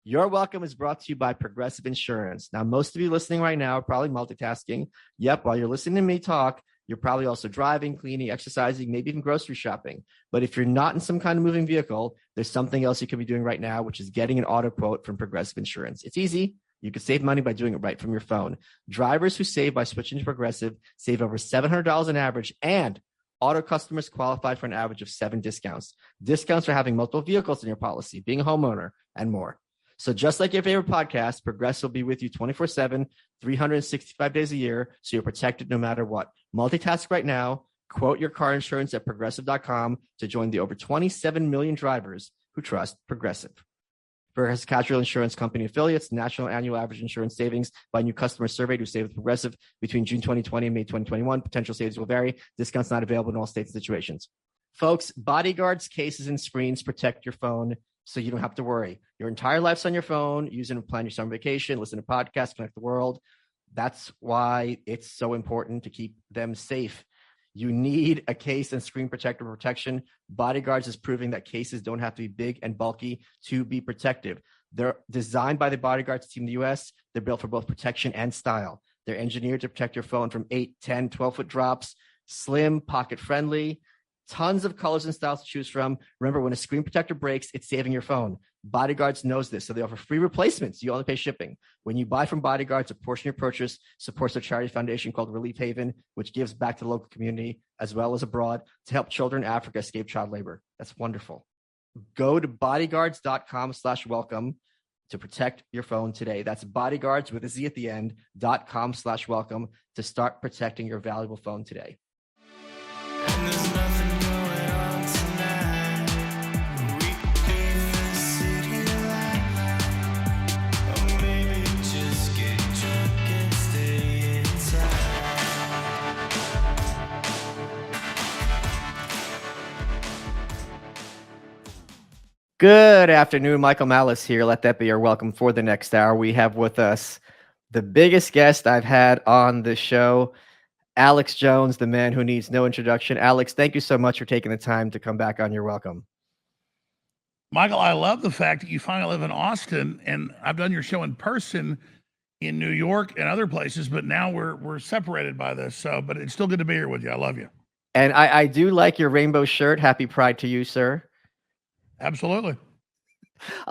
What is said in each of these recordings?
Your Welcome is brought to you by Progressive Insurance. Now, most of you listening right now are probably multitasking. Yep, while you're listening to me talk, you're probably also driving, cleaning, exercising, maybe even grocery shopping. But if you're not in some kind of moving vehicle, there's something else you could be doing right now, which is getting an auto quote from Progressive Insurance. It's easy. You can save money by doing it right from your phone. Drivers who save by switching to Progressive save over $700 on average, and auto customers qualify for an average of 7 discounts. Discounts for having multiple vehicles in your policy, being a homeowner, and more. So just like your favorite podcast, Progressive will be with you 24/7, 365 days a year, so you're protected no matter what. Multitask right now. Quote your car insurance at Progressive.com to join the over 27 million drivers who trust Progressive. Progressive Casualty Insurance Company affiliates, national annual average insurance savings by new customers surveyed who saved with Progressive between June 2020 and May 2021. Potential savings will vary. Discounts not available in all states and situations. Folks, bodyguards, cases, and screens protect your phone so you don't have to worry. Your entire life's on your phone. Use it to plan your summer vacation, listen to podcasts, connect the world. That's why it's so important to keep them safe. You need a case and screen protector protection. Bodyguards is proving that cases don't have to be big and bulky to be protective. They're designed by the Bodyguards team in the U.S. They're built for both protection and style. They're engineered to protect your phone from 8, 10, 12-foot drops, slim, pocket-friendly, tons of colors and styles to choose from. Remember, when a screen protector breaks, it's saving your phone. Bodyguards knows this, so they offer free replacements. You only pay shipping. When you buy from Bodyguards, a portion of your purchase supports a charity foundation called Relief Haven, which gives back to the local community as well as abroad to help children in Africa escape child labor. That's wonderful. Go to bodyguards.com/welcome to protect your phone today. That's bodyguards with a Z at the end, .com/welcome to start protecting your valuable phone today. And there's nothing going on tonight. We could be in the city light. Or maybe just get drunk and stay inside. Good afternoon, Michael Malice here. Let that be your welcome for the next hour. We have with us the biggest guest I've had on the show, Alex Jones, the man who needs no introduction. Alex, thank you so much for taking the time to come back on Your Welcome. Michael, I love the fact that you finally live in Austin, and I've done your show in person in New York and other places, but now we're separated by this. So, but it's still good to be here with you. I love you. And I do like your rainbow shirt. Happy Pride to you, sir. Absolutely.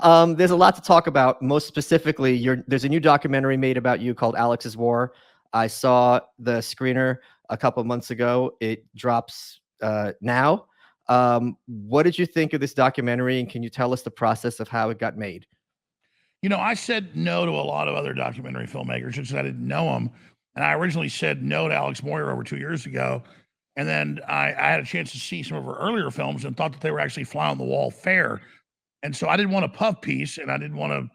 There's a lot to talk about. Most specifically, there's a new documentary made about you called Alex's War. I saw the screener a couple of months ago. It drops now. What did you think of this documentary, and can you tell us the process of how it got made? You know, I said no to a lot of other documentary filmmakers just because I didn't know them. And I originally said no to Alex Moyer over 2 years ago. And then I had a chance to see some of her earlier films and thought that they were actually fly on the wall fair. And so I didn't want a puff piece, and I didn't want to,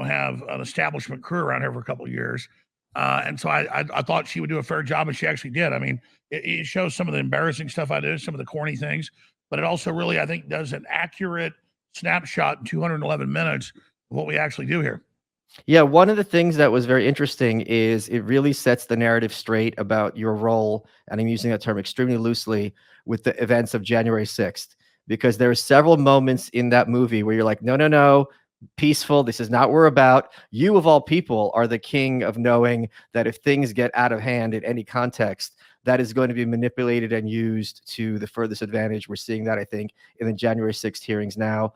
have an establishment crew around here for a couple of years. And so I thought she would do a fair job, and she actually did. I mean, it shows some of the embarrassing stuff I did, some of the corny things, but it also really, I think, does an accurate snapshot in 211 minutes of what we actually do here. Yeah, one of the things that was very interesting is it really sets the narrative straight about your role, and I'm using that term extremely loosely, with the events of January 6th, because there are several moments in that movie where you're like, no, peaceful. This is not what we're about. You, of all people, are the king of knowing that if things get out of hand in any context, that is going to be manipulated and used to the furthest advantage. We're seeing that, I think, in the January 6th hearings now.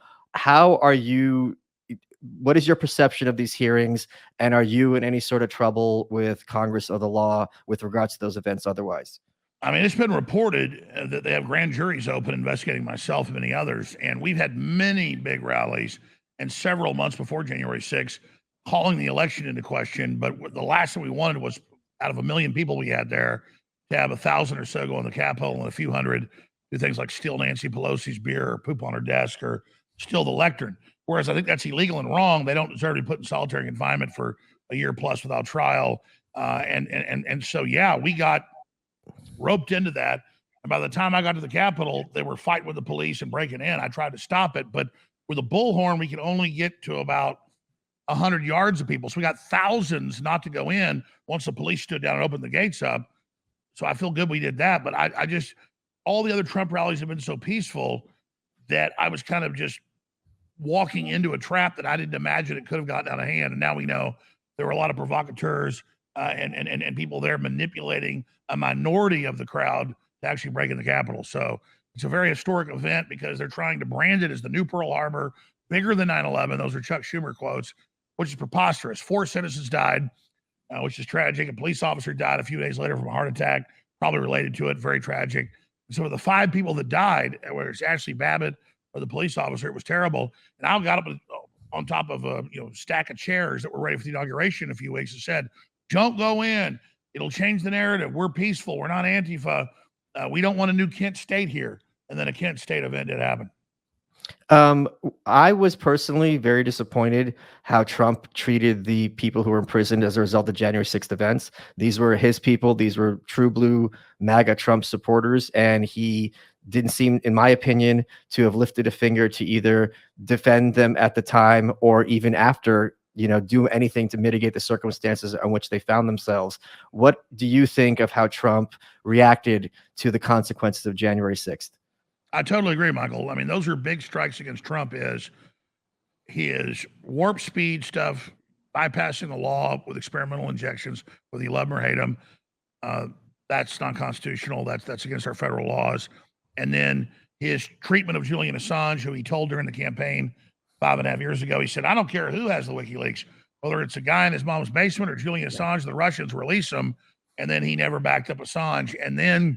What is your perception of these hearings, and are you in any sort of trouble with Congress or the law with regards to those events otherwise? I mean, it's been reported that they have grand juries open investigating myself and many others, and we've had many big rallies and several months before January 6th calling the election into question. But the last thing we wanted was, out of 1 million people we had there, to have 1,000 or so go in the Capitol and a few hundred do things like steal Nancy Pelosi's beer or poop on her desk or steal the lectern. Whereas I think that's illegal and wrong. They don't deserve to be put in solitary confinement for a year plus without trial. And so, yeah, we got roped into that. And by the time I got to the Capitol, they were fighting with the police and breaking in. I tried to stop it, but with a bullhorn, we could only get to about 100 yards of people. So we got thousands not to go in once the police stood down and opened the gates up. So I feel good we did that. But I just, all the other Trump rallies have been so peaceful that I was kind of just walking into a trap that I didn't imagine it could have gotten out of hand. And now we know there were a lot of provocateurs and people there manipulating a minority of the crowd to actually break in the Capitol. So it's a very historic event because they're trying to brand it as the new Pearl Harbor, bigger than 9/11. Those are Chuck Schumer quotes, which is preposterous. 4 citizens died, which is tragic. A police officer died a few days later from a heart attack, probably related to it. Very tragic. So the 5 people that died, whether it's Ashley Babbitt or the police officer, it was terrible. And I got up on top of a stack of chairs that were ready for the inauguration a few weeks and said, "Don't go in. It'll change the narrative. We're peaceful. We're not Antifa. We don't want a new Kent State here." And then a Kent State event did happen. I was personally very disappointed how Trump treated the people who were imprisoned as a result of January 6th events. These were his people. These were true blue MAGA Trump supporters. And he didn't seem, in my opinion, to have lifted a finger to either defend them at the time or even after, do anything to mitigate the circumstances in which they found themselves. What do you think of how Trump reacted to the consequences of January 6th? I totally agree, Michael. I mean, those are big strikes against Trump is his warp speed stuff, bypassing the law with experimental injections, whether you love him or hate him. That's not constitutional. That's against our federal laws. And then his treatment of Julian Assange, who he told during the campaign 5.5 years ago, he said, "I don't care who has the WikiLeaks, whether it's a guy in his mom's basement or Julian Assange, the Russians release him." And then he never backed up Assange. And then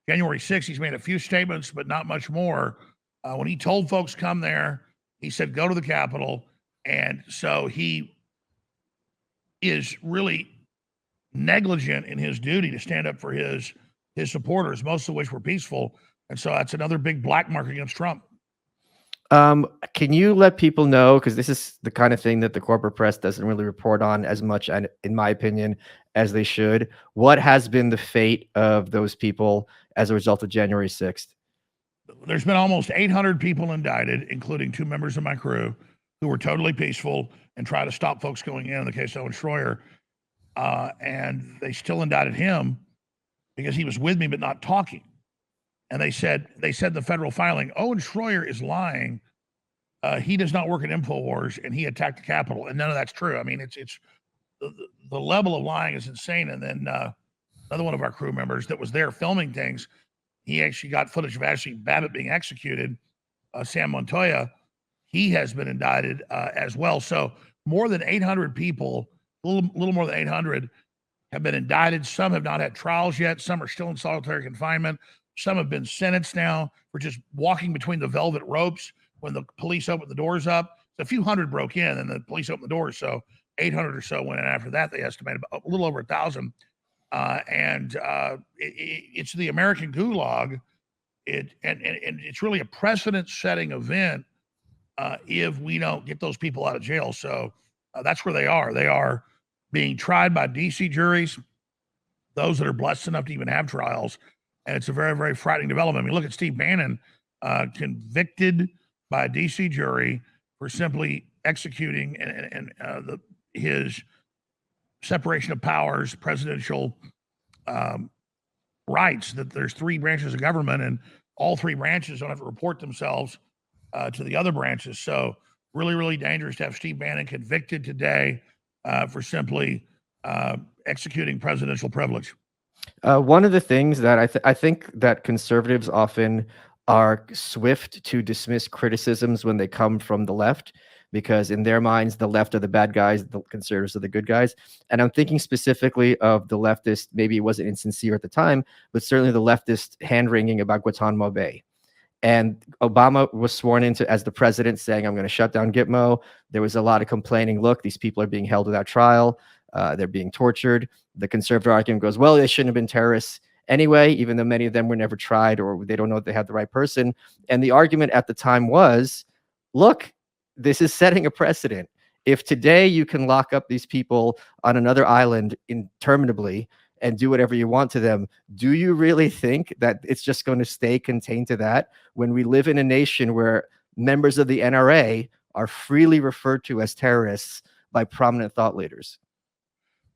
January 6th, he's made a few statements, but not much more. When he told folks come there, he said, "Go to the Capitol." And so he is really negligent in his duty to stand up for his supporters, most of which were peaceful. And so that's another big black mark against Trump. Can you let people know, because this is the kind of thing that the corporate press doesn't really report on as much, and in my opinion, as they should, what has been the fate of those people as a result of January 6th? There's been almost 800 people indicted, including 2 members of my crew who were totally peaceful and tried to stop folks going in the case of Owen Schroyer. And they still indicted him because he was with me but not talking. And they said the federal filing, "Owen Schroyer is lying. He does not work at InfoWars and he attacked the Capitol." And none of that's true. I mean, it's the level of lying is insane. And then another one of our crew members that was there filming things, he actually got footage of Ashley Babbitt being executed, Sam Montoya. He has been indicted as well. So more than 800 people, a little more than 800, have been indicted. Some have not had trials yet. Some are still in solitary confinement. Some have been sentenced now for just walking between the velvet ropes when the police opened the doors up. So a few hundred broke in and the police opened the doors. So 800 or so went in after that. They estimated a little over 1,000. It's the American gulag. And it's really a precedent-setting event if we don't get those people out of jail. So that's where they are. They are being tried by D.C. juries, those that are blessed enough to even have trials. And it's a very, very frightening development. I mean, look at Steve Bannon, convicted by a D.C. jury for simply executing his separation of powers, presidential rights, that there's 3 branches of government and all 3 branches don't have to report themselves to the other branches. So really, really dangerous to have Steve Bannon convicted today for simply executing presidential privilege. One of the things that I think that conservatives often are swift to dismiss criticisms when they come from the left, because in their minds, the left are the bad guys, the conservatives are the good guys. And I'm thinking specifically of the leftist, maybe it wasn't insincere at the time, but certainly the leftist hand-wringing about Guantanamo Bay. And Obama was sworn into as the president saying, "I'm going to shut down Gitmo." There was a lot of complaining. Look, these people are being held without trial. They're being tortured. The conservative argument goes, well, they shouldn't have been terrorists anyway, even though many of them were never tried or they don't know if they had the right person. And the argument at the time was, look, this is setting a precedent. If today you can lock up these people on another island interminably and do whatever you want to them, do you really think that it's just going to stay contained to that when we live in a nation where members of the NRA are freely referred to as terrorists by prominent thought leaders?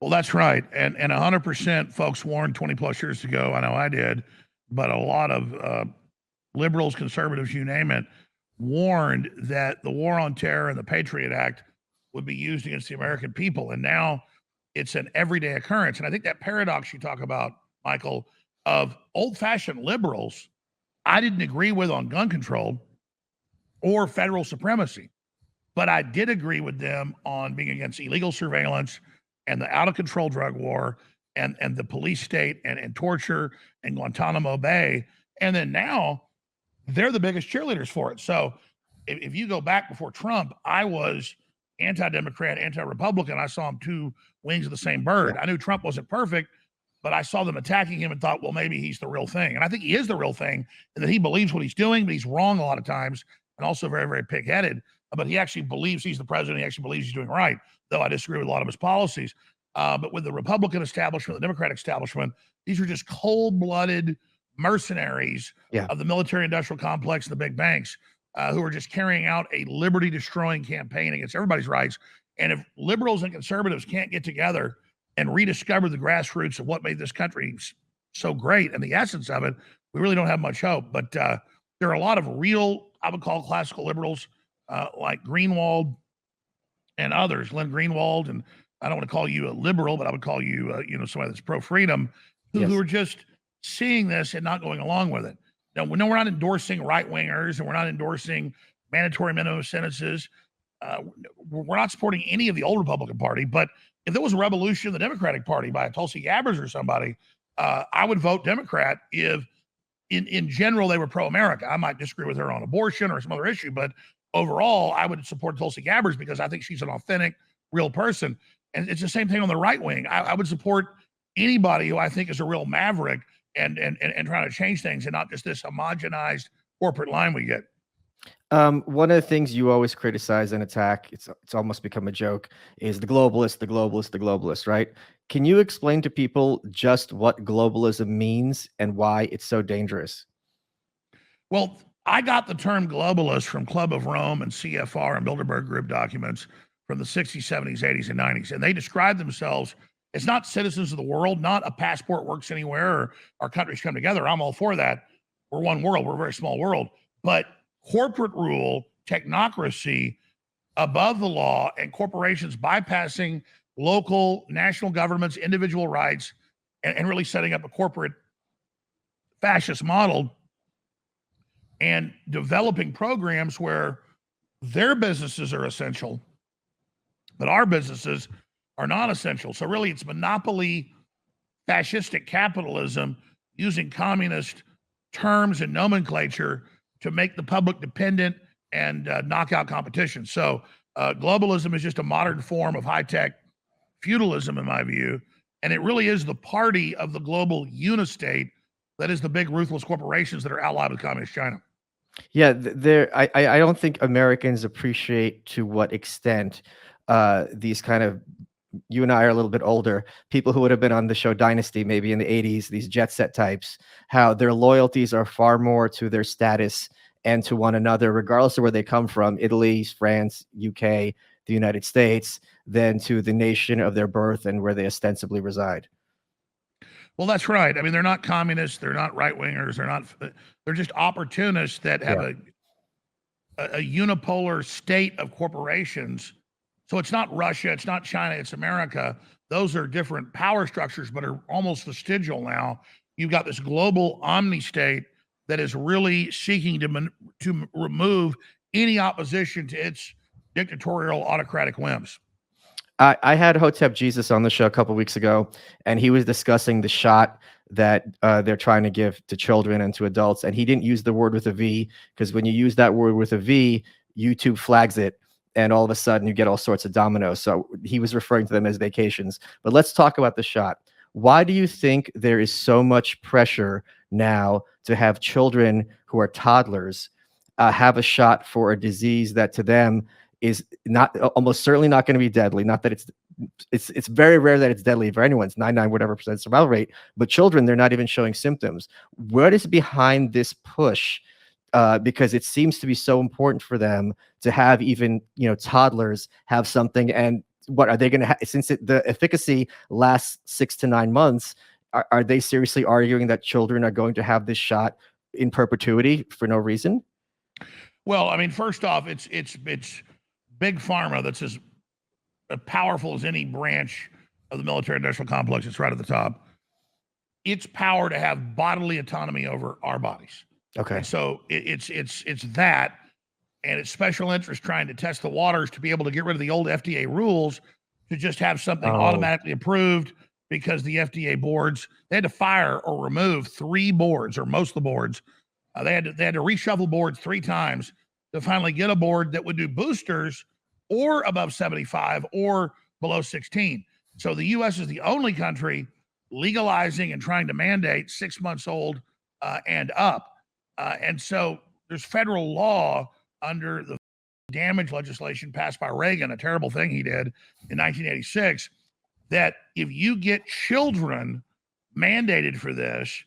Well, that's right. And 100% folks warned 20 plus years ago. I know I did, but a lot of liberals, conservatives, you name it, warned that the war on terror and the Patriot Act would be used against the American people. And now it's an everyday occurrence. And I think that paradox you talk about, Michael, of old-fashioned liberals, I didn't agree with on gun control or federal supremacy, but I did agree with them on being against illegal surveillance and the out-of-control drug war and the police state and torture and Guantanamo Bay. And then now they're the biggest cheerleaders for it. So if you go back before Trump, I was anti-Democrat, anti-Republican. I saw them two wings of the same bird. I knew Trump wasn't perfect, but I saw them attacking him and thought, well, maybe he's the real thing. And I think he is the real thing, and that he believes what he's doing, but he's wrong a lot of times, and also very, very pig-headed. But he actually believes he's the president. He actually believes he's doing right, though I disagree with a lot of his policies. But with the Republican establishment, the Democratic establishment, these are just cold-blooded mercenaries of the military-industrial complex and the big banks who are just carrying out a liberty-destroying campaign against everybody's rights. And if liberals and conservatives can't get together and rediscover the grassroots of what made this country so great and the essence of it, we really don't have much hope. But there are a lot of real, I would call classical liberals, like Greenwald and others, Len Greenwald, and I don't want to call you a liberal, but I would call you, somebody that's pro-freedom, who are just seeing this and not going along with it. No, we're not endorsing right-wingers, and we're not endorsing mandatory minimum sentences. We're not supporting any of the old Republican Party, but if there was a revolution in the Democratic Party by a Tulsi Gabbard or somebody, I would vote Democrat if, in general, they were pro-America. I might disagree with her on abortion or some other issue, but overall, I would support Tulsi Gabbard because I think she's an authentic, real person. And it's the same thing on the right wing. I would support anybody who I think is a real maverick and trying to change things, and not just this homogenized corporate line we get. One of the things you always criticize and attack, it's almost become a joke, is the globalist, right? Can you explain to people just what globalism means and why it's so dangerous? Well, I got the term globalist from Club of Rome and CFR and Bilderberg Group documents from the 60s, 70s, 80s, and 90s. And they describe themselves as not citizens of the world, not a passport works anywhere or our countries come together. I'm all for that. We're one world. We're a very small world. But corporate rule, technocracy above the law, and corporations bypassing local, national governments, individual rights, and really setting up a corporate fascist model and developing programs where their businesses are essential, but our businesses are not essential. So really it's monopoly, fascistic capitalism using communist terms and nomenclature to make the public dependent and knock out competition. So globalism is just a modern form of high-tech feudalism, in my view, and it really is the party of the global unistate that is the big ruthless corporations that are allied with communist China. Yeah, I don't think Americans appreciate to what extent these kind of, you and I are a little bit older, people who would have been on the show Dynasty maybe in the 80s, these jet set types, how their loyalties are far more to their status and to one another, regardless of where they come from, Italy, France, UK, the United States, than to the nation of their birth and where they ostensibly reside. Well, that's right. I mean, they're not communists. They're not right-wingers. They're just opportunists that have a unipolar state of corporations. So it's not Russia, it's not China, it's America. Those are different power structures, but are almost vestigial now. You've got this global omni-state that is really seeking to remove any opposition to its dictatorial autocratic whims. I had Hotep Jesus on the show a couple weeks ago, and he was discussing the shot that they're trying to give to children and to adults. And he didn't use the word with a V, because when you use that word with a V, YouTube flags it, and all of a sudden you get all sorts of dominoes. So he was referring to them as vacations. But let's talk about the shot. Why do you think there is so much pressure now to have children who are toddlers have a shot for a disease that to them is not, almost certainly not going to be deadly? Not that it's very rare that it's deadly for anyone. It's 99 whatever % survival rate, but children, they're not even showing symptoms. What is behind this push? Because it seems to be so important for them to have even, toddlers have something. And what are they going to have, since the efficacy lasts 6 to 9 months? Are they seriously arguing that children are going to have this shot in perpetuity for no reason? Well, I mean, first off, it's big pharma that's as powerful as any branch of the military-industrial complex. It's right at the top. Its power to have bodily autonomy over our bodies. Okay. And so it's that, and it's special interest trying to test the waters to be able to get rid of the old FDA rules to just have something automatically approved, because the FDA boards, they had to fire or remove 3 boards, or most of the boards. They had to reshuffle boards 3 times to finally get a board that would do boosters or above 75 or below 16. So the U.S. is the only country legalizing and trying to mandate 6 months old and up. And so there's federal law under the damage legislation passed by Reagan, a terrible thing he did in 1986, that if you get children mandated for this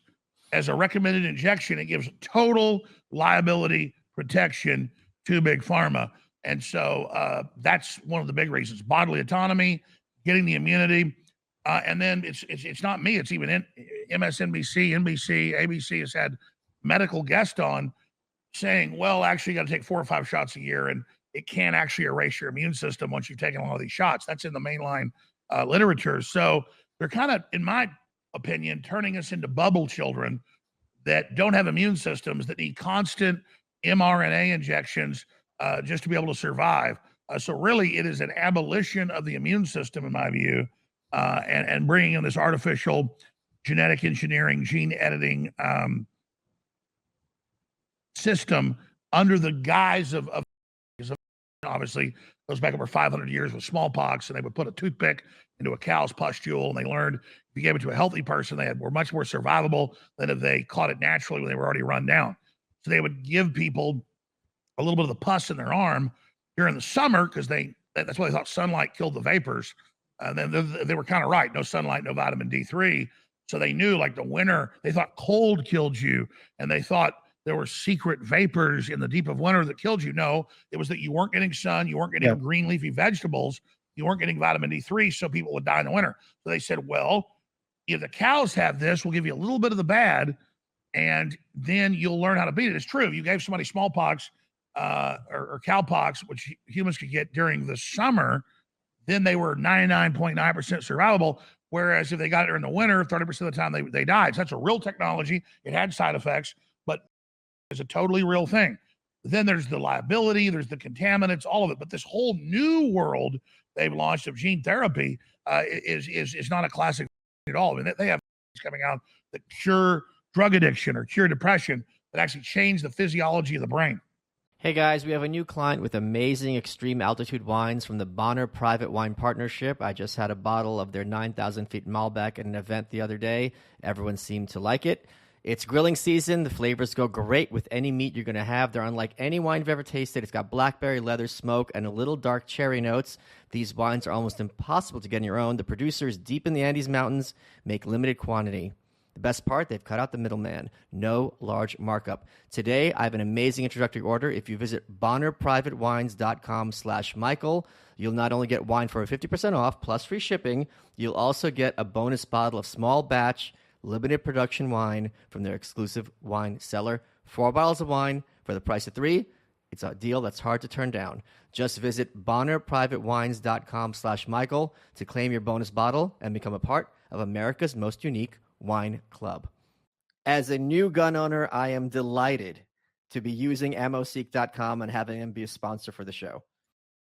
as a recommended injection, it gives total liability protection to Big Pharma. And so that's one of the big reasons: bodily autonomy, getting the immunity. And then it's not me, it's even MSNBC, NBC, ABC has had medical guests on saying, well, actually you got to take 4 or 5 shots a year, and it can't actually erase your immune system once you've taken all of these shots. That's in the mainline literature. So they're kind of, in my opinion, turning us into bubble children that don't have immune systems, that need constant mRNA injections just to be able to survive. So really, it is an abolition of the immune system, in my view, and bringing in this artificial genetic engineering, gene editing system under the guise of obviously goes back over 500 years with smallpox, and they would put a toothpick into a cow's pustule, and they learned if you gave it to a healthy person, were much more survivable than if they caught it naturally when they were already run down. So they would give people a little bit of the pus in their arm during the summer, because that's why they thought sunlight killed the vapors. And then they were kind of right. No sunlight, no vitamin D3. So they knew, like, the winter, they thought cold killed you, and they thought there were secret vapors in the deep of winter that killed you. No, it was that you weren't getting sun, you weren't getting green leafy vegetables, you weren't getting vitamin D3, so people would die in the winter. So they said, well, if the cows have this, we'll give you a little bit of the bad, and then you'll learn how to beat it. It's true. If you gave somebody smallpox or cowpox, which humans could get during the summer, then they were 99.9% survivable. Whereas if they got it during the winter, 30% of the time they died. So that's a real technology. It had side effects, but it's a totally real thing. Then there's the liability, there's the contaminants, all of it. But this whole new world they've launched of gene therapy is not a classic at all. I mean, they have coming out that cure drug addiction or cure depression, that actually change the physiology of the brain. Hey guys, we have a new client with amazing extreme altitude wines from the Bonner Private Wine Partnership. I just had a bottle of their 9,000 feet Malbec at an event the other day. Everyone seemed to like it. It's grilling season. The flavors go great with any meat you're going to have. They're unlike any wine you've ever tasted. It's got blackberry, leather, smoke, and a little dark cherry notes. These wines are almost impossible to get on your own. The producers deep in the Andes Mountains make limited quantity. The best part, they've cut out the middleman. No large markup. Today, I have an amazing introductory order. If you visit bonnerprivatewines.com/Michael, you'll not only get wine for 50% off plus free shipping, you'll also get a bonus bottle of small batch, limited production wine from their exclusive wine cellar. 4 bottles of wine for the price of 3. It's a deal that's hard to turn down. Just visit bonnerprivatewines.com/Michael to claim your bonus bottle and become a part of America's most unique wine club. As a new gun owner, I am delighted to be using ammoseek.com and having them be a sponsor for the show.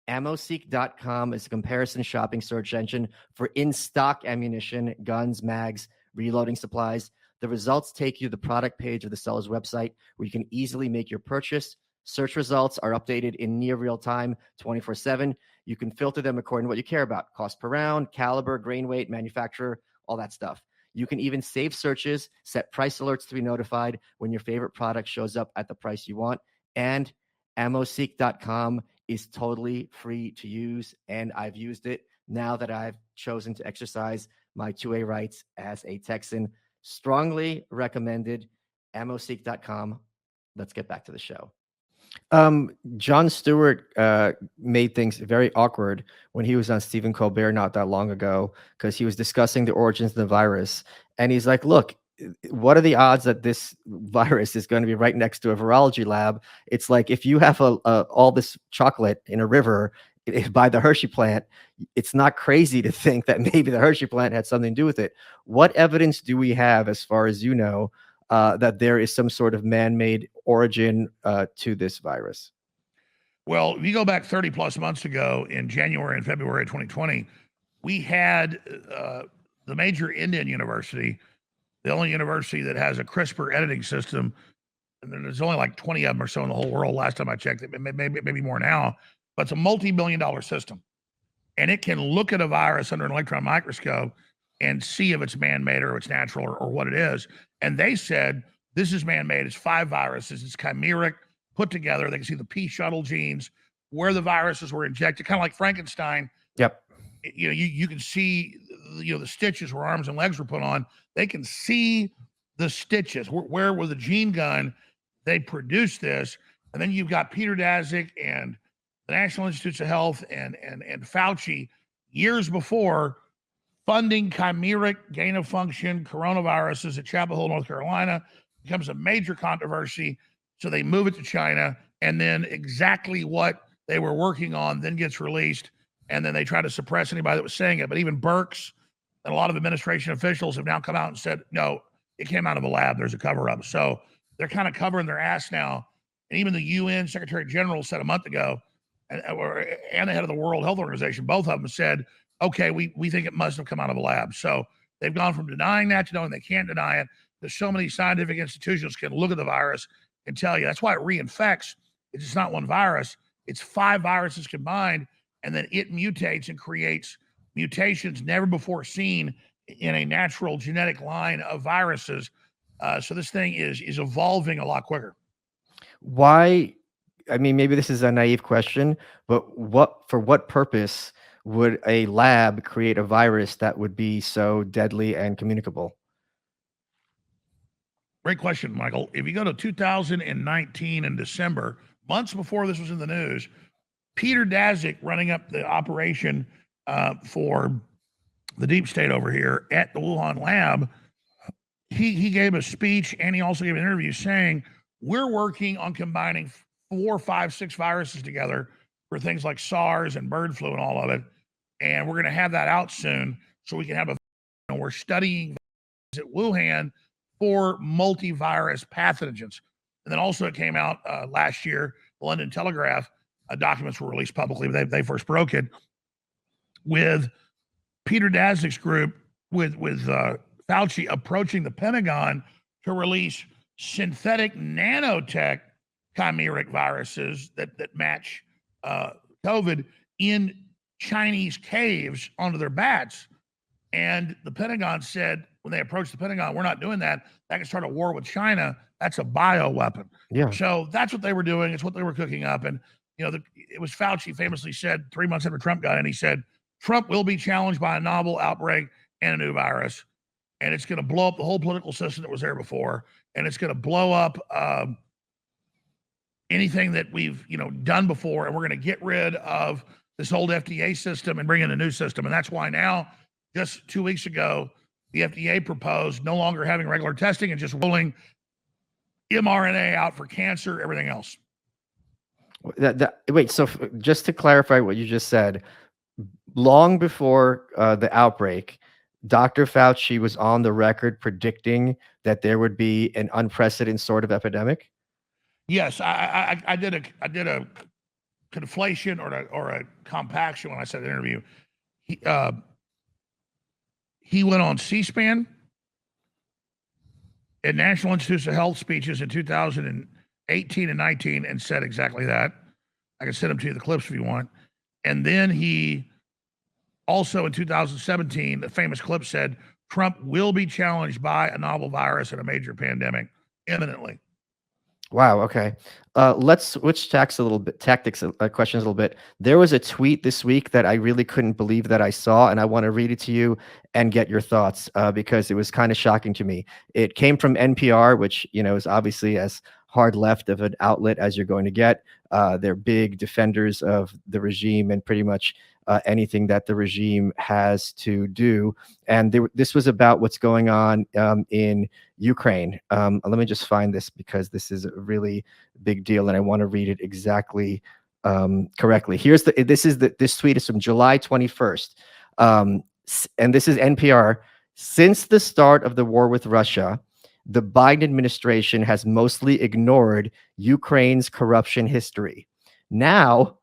Ammoseek.com is a comparison shopping search engine for in-stock ammunition, guns, mags, reloading supplies. The results take you to the product page of the seller's website, where you can easily make your purchase. Search results are updated in near real time, 24/7. You can filter them according to what you care about: cost per round, caliber, grain weight, manufacturer, all that stuff. You can even save searches, set price alerts to be notified when your favorite product shows up at the price you want. And ammoseek.com is totally free to use, and I've used it now that I've chosen to exercise my 2A rights as a Texan. Strongly recommended. ammoseek.com. Let's get back to the show. Jon Stewart made things very awkward when he was on Stephen Colbert not that long ago, because he was discussing the origins of the virus. And he's like, look, what are the odds that this virus is going to be right next to a virology lab? It's like if you have all this chocolate in a river by the Hershey plant, it's not crazy to think that maybe the Hershey plant had something to do with it. What evidence do we have, as far as you know, that there is some sort of man-made origin to this virus? Well, if you go back 30 plus months ago in January and February of 2020, we had the major Indian university, the only university that has a CRISPR editing system. And there's only like 20 of them or so in the whole world. Last time I checked it, maybe more now, but it's a multi-billion-dollar system. And it can look at a virus under an electron microscope and see if it's man-made or it's natural or what it is. And they said, this is man-made. It's 5 viruses. It's chimeric, put together. They can see the P shuttle genes, where the viruses were injected, kind of like Frankenstein. Yep. You know, you can see, the stitches where arms and legs were put on. They can see the stitches. Where with the gene gun, they produced this. And then you've got Peter Daszak and the National Institutes of Health and Fauci years before funding chimeric gain-of-function coronaviruses at Chapel Hill, North Carolina. Becomes a major controversy. So they move it to China, and then exactly what they were working on then gets released, and then they try to suppress anybody that was saying it. But even Birx and a lot of administration officials have now come out and said, no, it came out of a lab. There's a cover-up. So they're kind of covering their ass now. And even the UN Secretary General said a month ago, and the head of the World Health Organization, both of them said, okay, we think it must have come out of a lab. So they've gone from denying that to knowing they can't deny it. There's so many scientific institutions can look at the virus and tell you. That's why it reinfects. It's just not one virus. It's 5 viruses combined, and then it mutates and creates mutations never before seen in a natural genetic line of viruses. So this thing is evolving a lot quicker. Why? I mean, maybe this is a naive question, but for what purpose would a lab create a virus that would be so deadly and communicable? Great question, Michael. If you go to 2019 in December, months before this was in the news, Peter Daszak, running up the operation for the deep state over here at the Wuhan lab, he gave a speech, and he also gave an interview saying, we're working on combining 4, 5, 6 viruses together for things like SARS and bird flu and all of it. And we're going to have that out soon so we can have we're studying at Wuhan for multivirus pathogens. And then also it came out last year, the London Telegraph documents were released publicly, but they first broke it with Peter Daszak's group with Fauci approaching the Pentagon to release synthetic nanotech chimeric viruses that match COVID in Chinese caves onto their bats. And the Pentagon said, when they approached the Pentagon, we're not doing that. That can start a war with China. That's a bioweapon. Yeah. So that's what they were doing. It's what they were cooking up. And, it was Fauci famously said 3 months after Trump got in, he said, Trump will be challenged by a novel outbreak and a new virus. And it's going to blow up the whole political system that was there before. And it's going to blow up anything that we've, done before. And we're going to get rid of this old FDA system and bring in a new system. And that's why now, just 2 weeks ago, the FDA proposed no longer having regular testing and just rolling mRNA out for cancer, everything else. Wait, so just to clarify what you just said, long before the outbreak, Dr. Fauci was on the record predicting that there would be an unprecedented sort of epidemic? Yes, I did a conflation or a compaction when I said the interview. He went on C-SPAN at National Institutes of Health speeches in 2018 and 19 and said exactly that. I can send them to you, the clips, if you want. And then he also in 2017, the famous clip said, Trump will be challenged by a novel virus and a major pandemic imminently. Wow. Okay. Let's switch questions a little bit. There was a tweet this week that I really couldn't believe that I saw, and I want to read it to you and get your thoughts because it was kind of shocking to me. It came from NPR, which, is obviously as hard left of an outlet as you're going to get. They're big defenders of the regime and pretty much anything that the regime has to do. And this was about what's going on in Ukraine. Let me just find this because this is a really big deal, and I want to read it exactly correctly. This tweet is from July 21st, and this is NPR. Since the start of the war with Russia, the Biden administration has mostly ignored Ukraine's corruption history. Now,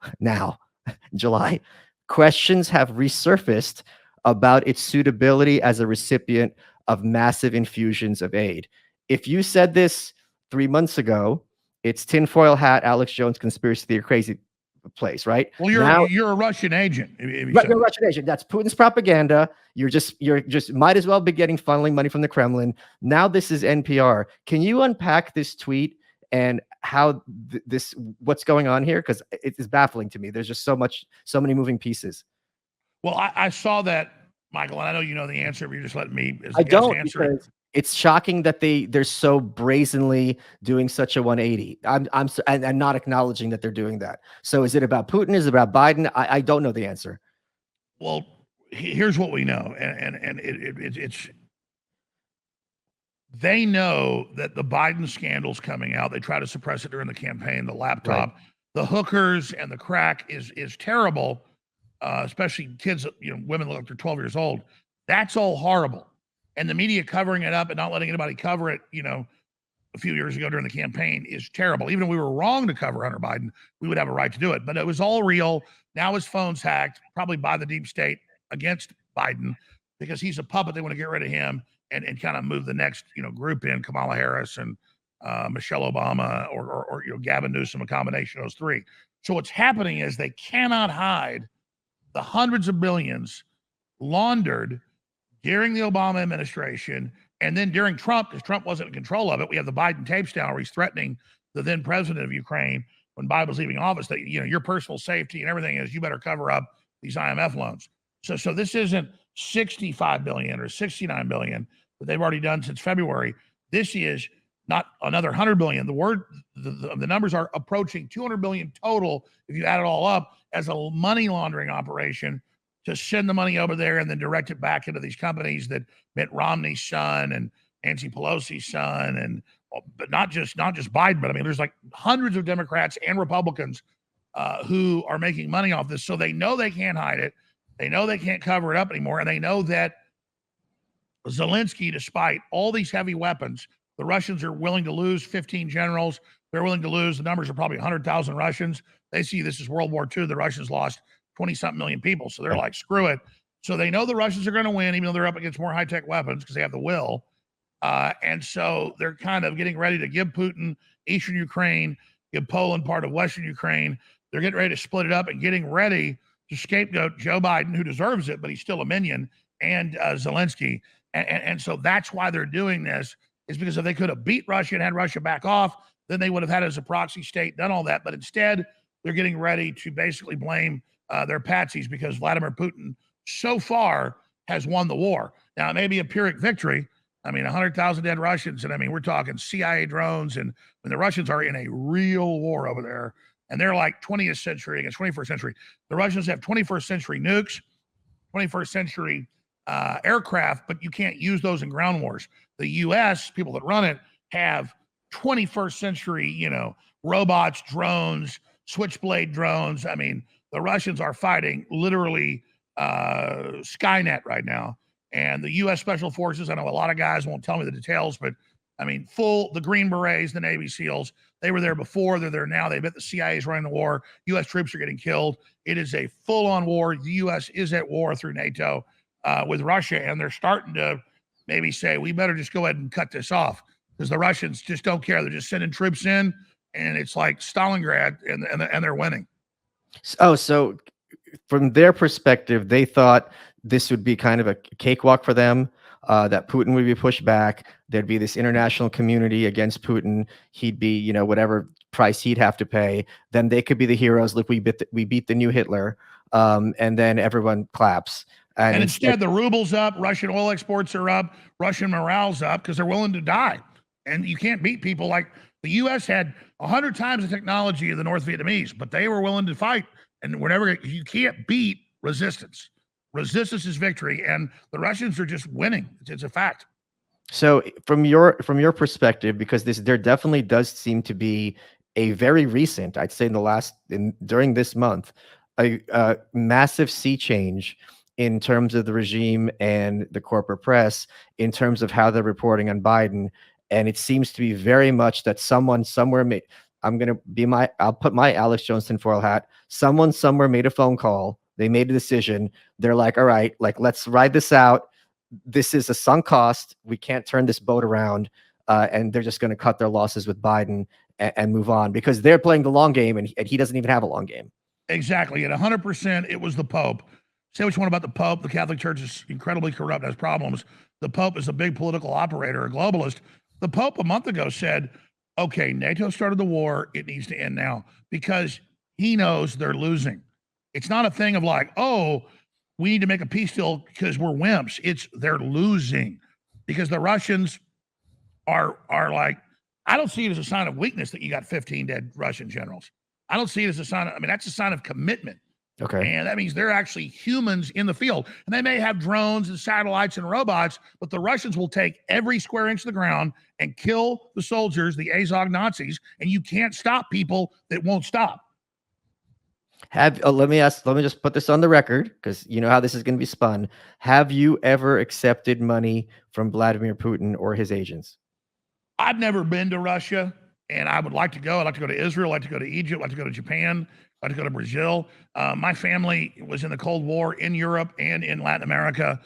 July, questions have resurfaced about its suitability as a recipient of massive infusions of aid. If you said this 3 months ago, it's tinfoil hat, Alex Jones conspiracy theory, crazy place, right? Well, you're a Russian agent. Right, you're a Russian agent. That's Putin's propaganda. You're just might as well be getting funneling money from the Kremlin. Now this is NPR. Can you unpack this tweet and how what's going on here? Because it is baffling to me. There's just so many moving pieces. Well, I saw that, Michael, and I know you know the answer, but you're just letting me as I don't answer it. because it's shocking that they're so brazenly doing such a 180. I'm not acknowledging that they're doing that. So is it about Putin? Is it about Biden? I don't know the answer. Well, here's what we know, and it's they know that the Biden scandal's coming out. They try to suppress it during the campaign. The laptop, right. The hookers, and the crack is terrible. Especially kids, women look like they're 12 years old. That's all horrible. And the media covering it up and not letting anybody cover it, a few years ago during the campaign is terrible. Even if we were wrong to cover Hunter Biden, we would have a right to do it. But it was all real. Now his phone's hacked, probably by the deep state against Biden, because he's a puppet. They want to get rid of him and kind of move the next, group in, Kamala Harris and Michelle Obama or Gavin Newsom, a combination of those three. So what's happening is they cannot hide the hundreds of billions laundered during the Obama administration, and then during Trump, because Trump wasn't in control of it. We have the Biden tapes down where he's threatening the then president of Ukraine when Biden was leaving office that, your personal safety and everything is, you better cover up these IMF loans. So this isn't 65 billion or 69 billion that they've already done since February. This is not another 100 billion. The numbers are approaching 200 billion total if you add it all up as a money laundering operation to send the money over there and then direct it back into these companies that Mitt Romney's son and Nancy Pelosi's son, but not just Biden, but I mean, there's like hundreds of Democrats and Republicans who are making money off this. So they know they can't hide it. They know they can't cover it up anymore. And they know that Zelensky, despite all these heavy weapons, the Russians are willing to lose 15 generals. They're willing to lose. The numbers are probably 100,000 Russians. They see this as World War II. The Russians lost 20-something million people. So they're like, screw it. So they know the Russians are going to win, even though they're up against more high-tech weapons because they have the will. And so they're kind of getting ready to give Putin Eastern Ukraine, give Poland part of Western Ukraine. They're getting ready to split it up and getting ready to scapegoat Joe Biden, who deserves it, but he's still a minion, and Zelensky. And so that's why they're doing this, is because if they could have beat Russia and had Russia back off, then they would have had it as a proxy state, done all that. But instead, they're getting ready to basically blame their patsies because Vladimir Putin so far has won the war. Now, it may be a Pyrrhic victory. I mean, 100,000 dead Russians. And I mean, we're talking CIA drones. And when the Russians are in a real war over there, and they're like 20th century against 21st century, the Russians have 21st century nukes, 21st century aircraft, but you can't use those in ground wars. The U.S., people that run it, have 21st century, robots, drones, switchblade drones. I mean, the Russians are fighting literally Skynet right now. And the U.S. Special Forces, I know a lot of guys won't tell me the details, but I mean, the Green Berets, the Navy SEALs, they were there before, they're there now. They bet the CIA is running the war. U.S. troops are getting killed. It is a full-on war. The U.S. is at war through NATO with Russia, and they're starting to maybe say, we better just go ahead and cut this off because the Russians just don't care. They're just sending troops in, and it's like Stalingrad, and they're winning. Oh, so from their perspective, they thought this would be kind of a cakewalk for them, that Putin would be pushed back. There'd be this international community against Putin. He'd be, whatever price he'd have to pay. Then they could be the heroes. Look, we beat the new Hitler. And then everyone claps. And instead, the ruble's up. Russian oil exports are up. Russian morale's up because they're willing to die. And you can't beat people like The U.S. had 100 times the technology of the North Vietnamese, but they were willing to fight. And whenever you can't beat resistance, resistance is victory, and the Russians are just winning. It's a fact. So from your perspective, because there definitely does seem to be a very recent, I'd say during this month, a massive sea change in terms of the regime and the corporate press, in terms of how they're reporting on Biden. And it seems to be very much that someone somewhere I'll put my Alex Jones tinfoil hat. Someone somewhere made a phone call. They made a decision. They're like, all right, like, let's ride this out. This is a sunk cost. We can't turn this boat around. And they're just going to cut their losses with Biden and move on, because they're playing the long game, and he doesn't even have a long game. Exactly. At 100%, it was the Pope. Say what you want about the Pope. The Catholic Church is incredibly corrupt, has problems. The Pope is a big political operator, a globalist. The Pope a month ago said, okay, NATO started the war. It needs to end now, because he knows they're losing. It's not a thing of like, oh, we need to make a peace deal because we're wimps. It's they're losing, because the Russians are like, I don't see it as a sign of weakness that you got 15 dead Russian generals. I don't see it as a sign of, that's a sign of commitment. Okay. And that means they're actually humans in the field. And they may have drones and satellites and robots, but the Russians will take every square inch of the ground and kill the soldiers, the Azov Nazis, and you can't stop people that won't stop. Let me just put this on the record, because you know how this is going to be spun. Have you ever accepted money from Vladimir Putin or his agents? I've never been to Russia, and I would like to go. I'd like to go to Israel. I'd like to go to Egypt. I'd like to go to Japan. I'd like to go to Brazil. My family was in the Cold War in Europe and in Latin America,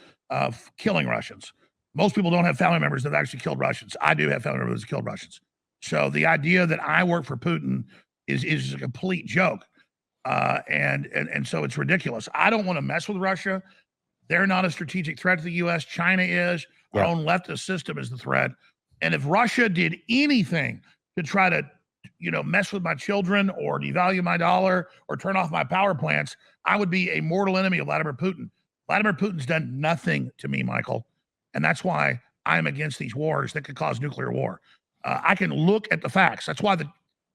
killing Russians. Most people don't have family members that actually killed Russians. I do have family members that killed Russians. So the idea that I work for Putin is a complete joke. And so it's ridiculous. I don't want to mess with Russia. They're not a strategic threat to the U.S. China is. Our own leftist system is the threat. And if Russia did anything to try to, mess with my children or devalue my dollar or turn off my power plants, I would be a mortal enemy of Vladimir Putin. Vladimir Putin's done nothing to me, Michael. And that's why I'm against these wars that could cause nuclear war. I can look at the facts. That's why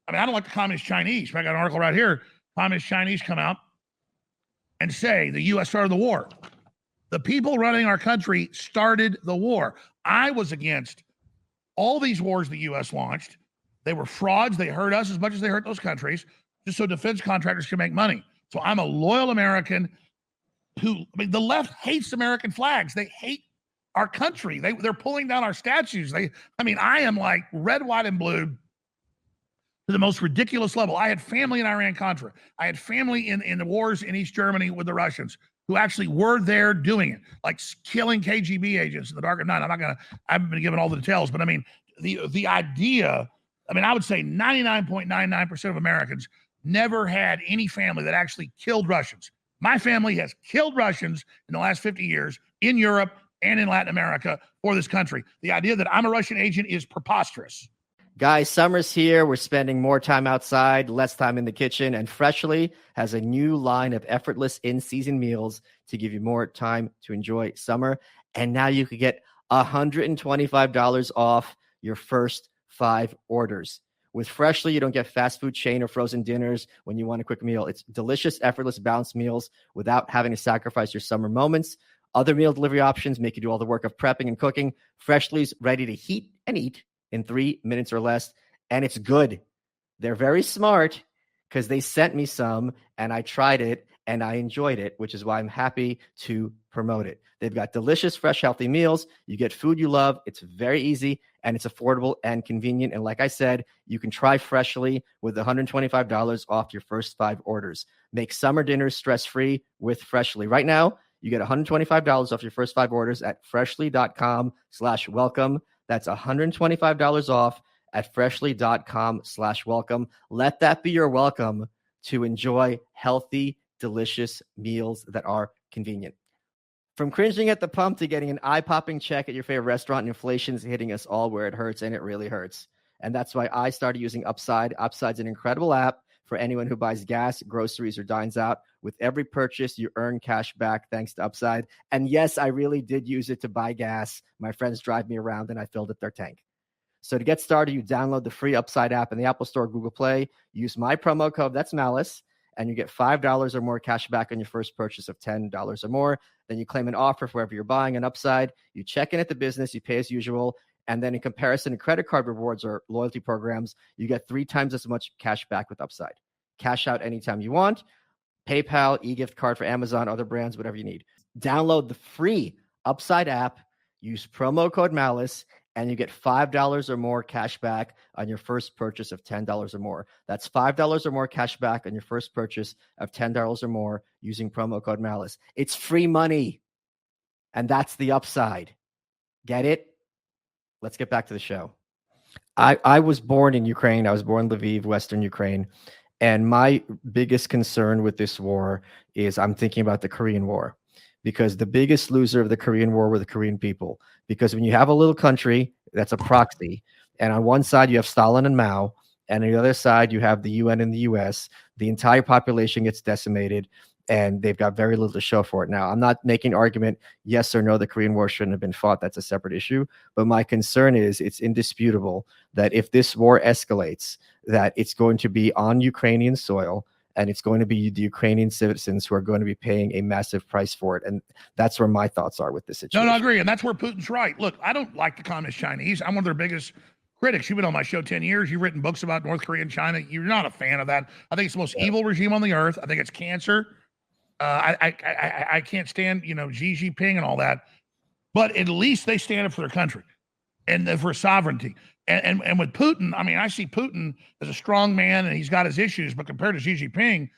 I don't like the communist Chinese. I got an article right here. Communist Chinese come out and say the U.S. started the war. The people running our country started the war. I was against all these wars the U.S. launched. They were frauds. They hurt us as much as they hurt those countries, just so defense contractors can make money. So I'm a loyal American the left hates American flags. They hate our country. They're pulling down our statues. I am like red, white, and blue to the most ridiculous level. I had family in Iran-Contra. I had family in the wars in East Germany with the Russians who actually were there doing it, like killing KGB agents in the dark of night. I haven't been given all the details, but the idea, I would say 99.99% of Americans never had any family that actually killed Russians. My family has killed Russians in the last 50 years in Europe and in Latin America for this country. The idea that I'm a Russian agent is preposterous. Guys, summer's here. We're spending more time outside, less time in the kitchen, and Freshly has a new line of effortless in-season meals to give you more time to enjoy summer. And now you could get $125 off your first 5 orders. With Freshly, you don't get fast food chain or frozen dinners when you want a quick meal. It's delicious, effortless, balanced meals without having to sacrifice your summer moments. Other meal delivery options make you do all the work of prepping and cooking. Freshly's ready to heat and eat in 3 minutes or less, and it's good. They're very smart because they sent me some, and I tried it, and I enjoyed it, which is why I'm happy to promote it. They've got delicious, fresh, healthy meals. You get food you love. It's very easy, and it's affordable and convenient. And like I said, you can try Freshly with $125 off your first 5 orders. Make summer dinners stress-free with Freshly. Right now, you get $125 off your first 5 orders at freshly.com/welcome. That's $125 off at freshly.com/welcome. Let that be your welcome to enjoy healthy, delicious meals that are convenient. From cringing at the pump to getting an eye-popping check at your favorite restaurant, inflation's hitting us all where it hurts, and it really hurts. And that's why I started using Upside. Upside's an incredible app for anyone who buys gas, groceries, or dines out. With every purchase, you earn cash back thanks to Upside. And yes, I really did use it to buy gas. My friends drive me around, and I filled up their tank. So to get started, you download the free Upside app in the Apple Store, Google Play. Use my promo code, that's Malice, and you get $5 or more cash back on your first purchase of $10 or more. Then you claim an offer for wherever you're buying an Upside. You check in at the business, you pay as usual. And then in comparison to credit card rewards or loyalty programs, you get 3 times as much cash back with Upside. Cash out anytime you want. PayPal, e-gift card for Amazon, other brands, whatever you need. Download the free Upside app, use promo code Malice, and you get $5 or more cash back on your first purchase of $10 or more. That's $5 or more cash back on your first purchase of $10 or more using promo code Malice. It's free money, and that's the Upside. Get it? Let's get back to the show. I was born in Ukraine. I was born in Lviv, Western Ukraine. And my biggest concern with this war is I'm thinking about the Korean War, because the biggest loser of the Korean War were the Korean people. Because when you have a little country that's a proxy, and on one side you have Stalin and Mao, and on the other side you have the UN and the US, the entire population gets decimated, and they've got very little to show for it. Now, I'm not making an argument, yes or no, the Korean War shouldn't have been fought. That's a separate issue. But my concern is it's indisputable that if this war escalates, that it's going to be on Ukrainian soil, and it's going to be the Ukrainian citizens who are going to be paying a massive price for it. And that's where my thoughts are with this situation. No, I agree. And that's where Putin's right. Look, I don't like the communist Chinese. I'm one of their biggest critics. You've been on my show 10 years. You've written books about North Korea and China. You're not a fan of that. I think it's the most evil regime on the earth. I think it's cancer. I can't stand, Xi Jinping and all that, but at least they stand up for their country and for sovereignty. And with Putin, I mean, I see Putin as a strong man, and he's got his issues, but compared to Xi Jinping,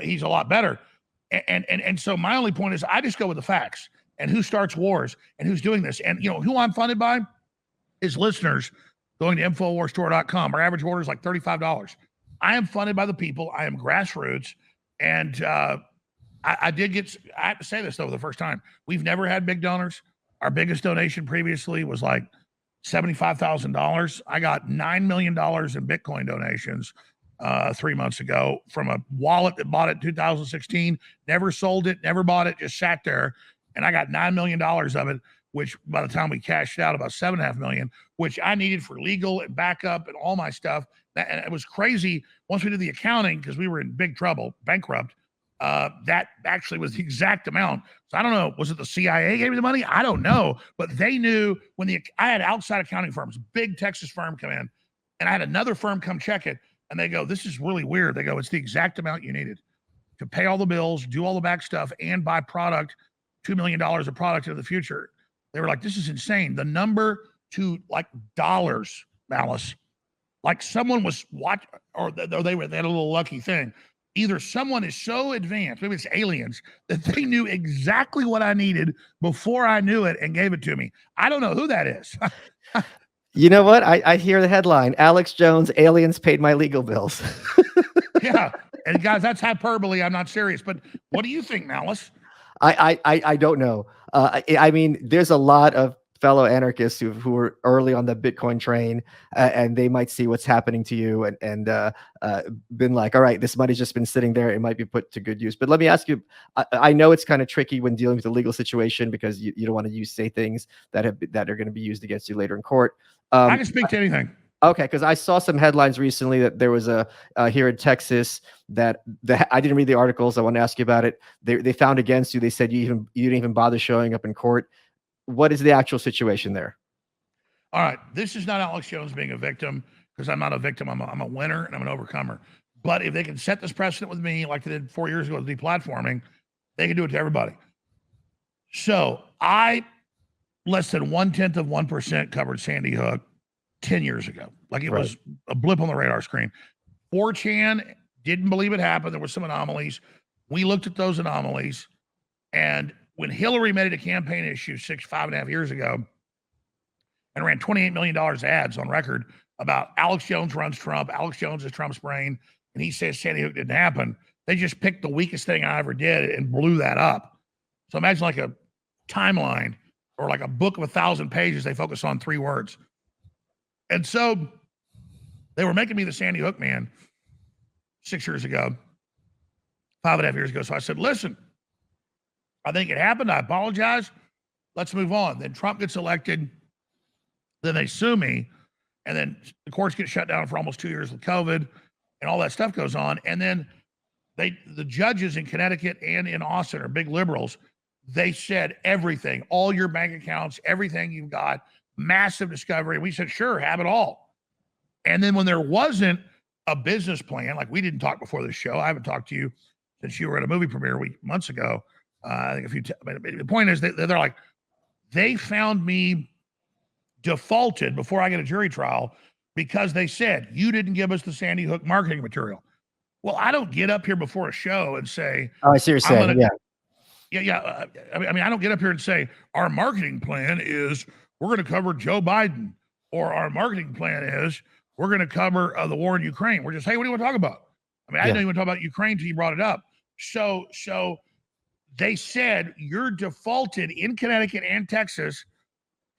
he's a lot better. And so my only point is I just go with the facts and who starts wars and who's doing this. And who I'm funded by is listeners going to InfoWarsStore.com. Our average order is like $35. I am funded by the people. I am grassroots. And I have to say this, though, for the first time. We've never had big donors. Our biggest donation previously was like $75,000. I got $9 million in Bitcoin donations 3 months ago from a wallet that bought it in 2016, never sold it, never bought it, just sat there. And I got $9 million of it, which by the time we cashed out, about $7.5 million, which I needed for legal and backup and all my stuff. And it was crazy. Once we did the accounting, because we were in big trouble, bankrupt, that actually was the exact amount. So I don't know. Was it the CIA gave me the money? I don't know. But they knew when I had outside accounting firms, big Texas firm come in, and I had another firm come check it. And they go, this is really weird. They go, it's the exact amount you needed to pay all the bills, do all the back stuff, and buy product, $2 million of product in the future. They were like, this is insane. The number to like dollars, Malice, like someone was watching, or they had a little lucky thing. Either someone is so advanced, maybe it's aliens, that they knew exactly what I needed before I knew it and gave it to me. I don't know who that is. You know what? I hear the headline, Alex Jones, aliens paid my legal bills. Yeah. And guys, that's hyperbole. I'm not serious. But what do you think, Malice? I don't know. I mean, there's a lot of fellow anarchists who are early on the Bitcoin train, and they might see what's happening to you and been like, all right, this money's just been sitting there. It might be put to good use. But let me ask you, I know it's kind of tricky when dealing with the legal situation because you don't want to say things that are going to be used against you later in court. I can speak to anything. Okay, because I saw some headlines recently that there was a here in Texas that I didn't read the articles. I want to ask you about it. They found against you. They said you didn't even bother showing up in court. What is the actual situation there? All right, this is not Alex Jones being a victim, because I'm not a victim. I'm a winner and I'm an overcomer. But if they can set this precedent with me, like they did 4 years ago with deplatforming, they can do it to everybody. So I, less than 0.1% covered Sandy Hook 10 years ago. Like it was a blip on the radar screen. 4chan didn't believe it happened. There were some anomalies. We looked at those anomalies, and when Hillary made it a campaign issue 5.5 years ago and ran $28 million ads on record about Alex Jones runs Trump, Alex Jones is Trump's brain, and he says Sandy Hook didn't happen, they just picked the weakest thing I ever did and blew that up. So imagine like a timeline or like a book of 1,000 pages, they focus on 3 words. And so they were making me the Sandy Hook man 6 years ago, 5.5 years ago. So I said, listen, I think it happened. I apologize. Let's move on. Then Trump gets elected. Then they sue me. and then the courts get shut down for almost 2 years with COVID, and all that stuff goes on. And then the judges in Connecticut and in Austin are big liberals. They said everything, all your bank accounts, everything you've got, massive discovery. We said, sure, have it all. And then when there wasn't a business plan, like we didn't talk before this show, I haven't talked to you since you were at a movie premiere months ago. I think but the point is they're like, they found me defaulted before I get a jury trial because they said, you didn't give us the Sandy Hook marketing material. Well, I don't get up here before a show and say, oh, I see what you're saying. Yeah. I mean, I don't get up here and say, our marketing plan is we're going to cover Joe Biden, or our marketing plan is we're going to cover the war in Ukraine. We're just, hey, what do you want to talk about? I mean, I didn't even talk about Ukraine until you brought it up. So they said you're defaulted in Connecticut and Texas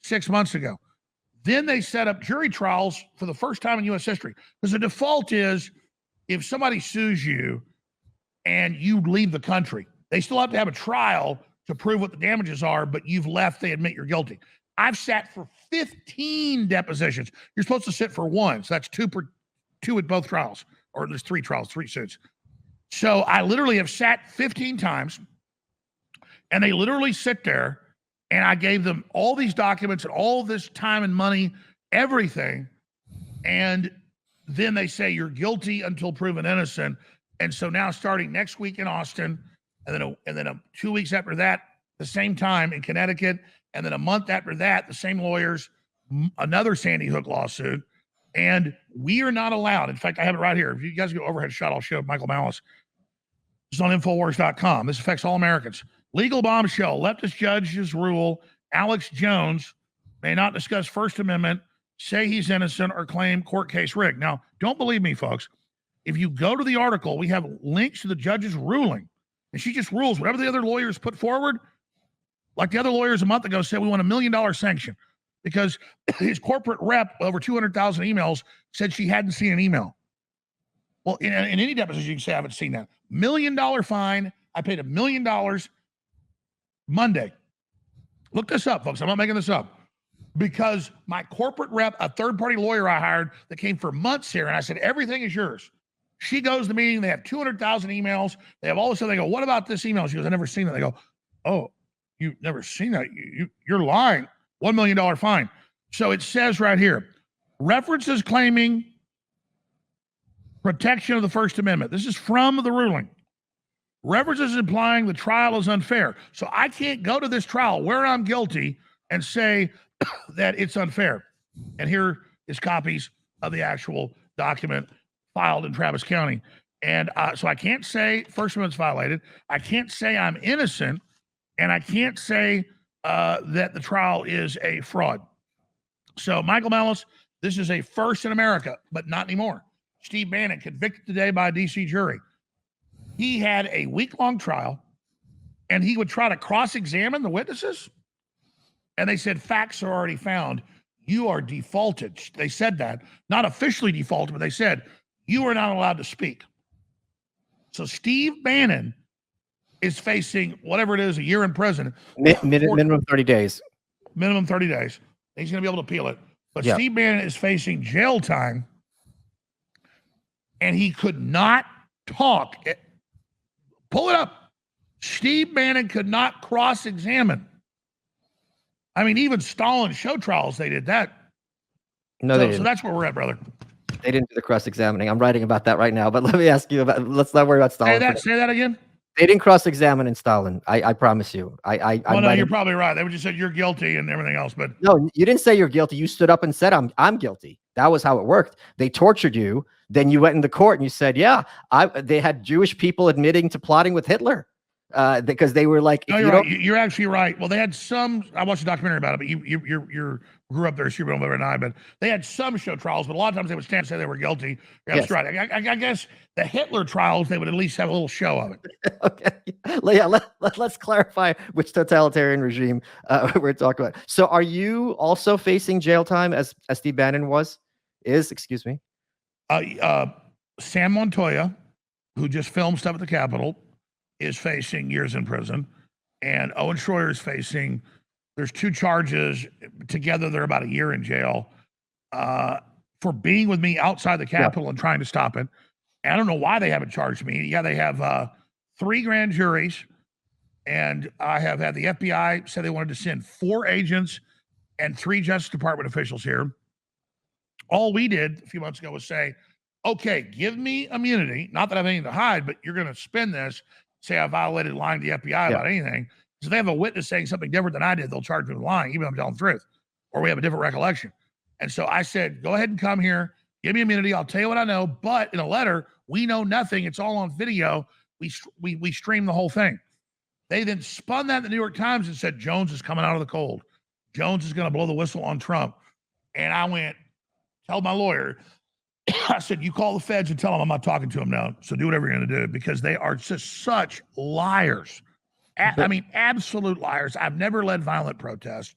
6 months ago. Then they set up jury trials for the first time in U.S. history. Because the default is if somebody sues you and you leave the country, they still have to have a trial to prove what the damages are, but you've left, they admit you're guilty. I've sat for 15 depositions. You're supposed to sit for one, so that's two at both trials, or there's 3 trials, 3 suits. So I literally have sat 15 times, and they literally sit there, and I gave them all these documents and all this time and money, everything, and then they say you're guilty until proven innocent. And so now starting next week in Austin, and then 2 weeks after that, the same time in Connecticut, and then a month after that, the same lawyers, another Sandy Hook lawsuit, and we are not allowed. In fact, I have it right here. If you guys go overhead shot, I'll show Michael Malice. This is on Infowars.com. This affects all Americans. Legal bombshell. Leftist judges rule Alex Jones may not discuss First Amendment, say he's innocent, or claim court case rigged. Now, don't believe me, folks. If you go to the article, we have links to the judge's ruling. And she just rules whatever the other lawyers put forward. Like the other lawyers a month ago said, we want $1 million sanction because his corporate rep, over 200,000 emails, said she hadn't seen an email. Well, in any deposition, you can say, I haven't seen that. $1 million fine. I paid $1 million Monday. Look this up, folks. I'm not making this up. Because my corporate rep, a third-party lawyer I hired that came for months here, and I said, everything is yours. She goes to the meeting. They have 200,000 emails. They have all this stuff. They go, what about this email? She goes, I've never seen that. They go, oh, you've never seen that? You're lying. $1 million fine. So it says right here, references claiming protection of the First Amendment. This is from the ruling. References implying the trial is unfair. So I can't go to this trial where I'm guilty and say that it's unfair. And here is copies of the actual document filed in Travis County. And so I can't say First Amendment's violated. I can't say I'm innocent. And I can't say that the trial is a fraud. So Michael Malice, this is a first in America, but not anymore. Steve Bannon, convicted today by a D.C. jury. He had a week-long trial, and he would try to cross-examine the witnesses. And they said, facts are already found. You are defaulted. They said that. Not officially defaulted, but they said, you are not allowed to speak. So Steve Bannon is facing whatever it is, a year in prison. Minimum 30 days. Minimum 30 days. He's going to be able to appeal it. But Steve Bannon is facing jail time, and he could not talk. Pull it up. Steve Bannon could not cross-examine. I mean, even Stalin show trials, they did that. No, they didn't. So that's where we're at, brother. They didn't do the cross-examining. I'm writing about that right now, but let me ask you about, let's not worry about Stalin. Say that again. They didn't cross-examine in Stalin. I promise you. No, you're probably right. They just said you're guilty and everything else. But no, you didn't say you're guilty. You stood up and said, I'm guilty. That was how it worked. They tortured you. Then you went in the court and you said, yeah, they had Jewish people admitting to plotting with Hitler. Because they were like, no, you're actually right. Well, they had some. I watched a documentary about it, but you grew up there, so you remember better than I. But they had some show trials, but a lot of times they would stand and say they were guilty. That's right. I guess the Hitler trials, they would at least have a little show of it. Okay, yeah. Let's clarify which totalitarian regime we're talking about. So, are you also facing jail time as Steve Bannon excuse me? Sam Montoya, who just filmed stuff at the Capitol, is facing years in prison, and Owen Schroyer is facing, there's 2 charges together. They're about a year in jail. for being with me outside the Capitol and trying to stop it. And I don't know why they haven't charged me. Yeah, they have 3 grand juries, and I have had the FBI say they wanted to send 4 agents and 3 Justice Department officials here. All we did a few months ago was say, okay, give me immunity. Not that I have anything to hide, but you're going to spin this, say I violated lying to the FBI about anything. So if they have a witness saying something different than I did, they'll charge me with lying, even if I'm telling the truth, or we have a different recollection. And so I said, go ahead and come here. Give me immunity. I'll tell you what I know. But in a letter, we know nothing. It's all on video. We stream the whole thing. They then spun that in the New York Times and said, Jones is coming out of the cold. Jones is going to blow the whistle on Trump. And I went, tell my lawyer, I said, you call the feds and tell them I'm not talking to them now. So do whatever you're going to do, because they are just such liars. I mean, absolute liars. I've never led violent protests.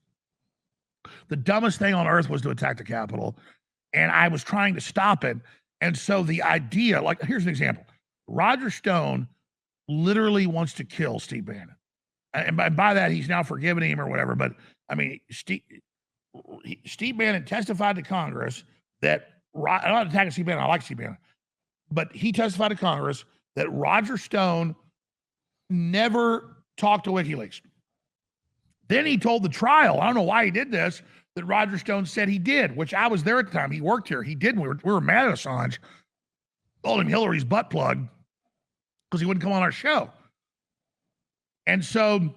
The dumbest thing on earth was to attack the Capitol. And I was trying to stop it. And so the idea, like, here's an example. Roger Stone literally wants to kill Steve Bannon. And by that, he's now forgiven him or whatever. But I mean, Steve Bannon testified to Congress that, I'm not attacking Steve Bannon, I like Steve Bannon, but he testified to Congress that Roger Stone never talked to WikiLeaks. Then he told the trial, I don't know why he did this, that Roger Stone said he did, which I was there at the time. He worked here. He did. We were mad at Assange, called him Hillary's butt plug because he wouldn't come on our show. And so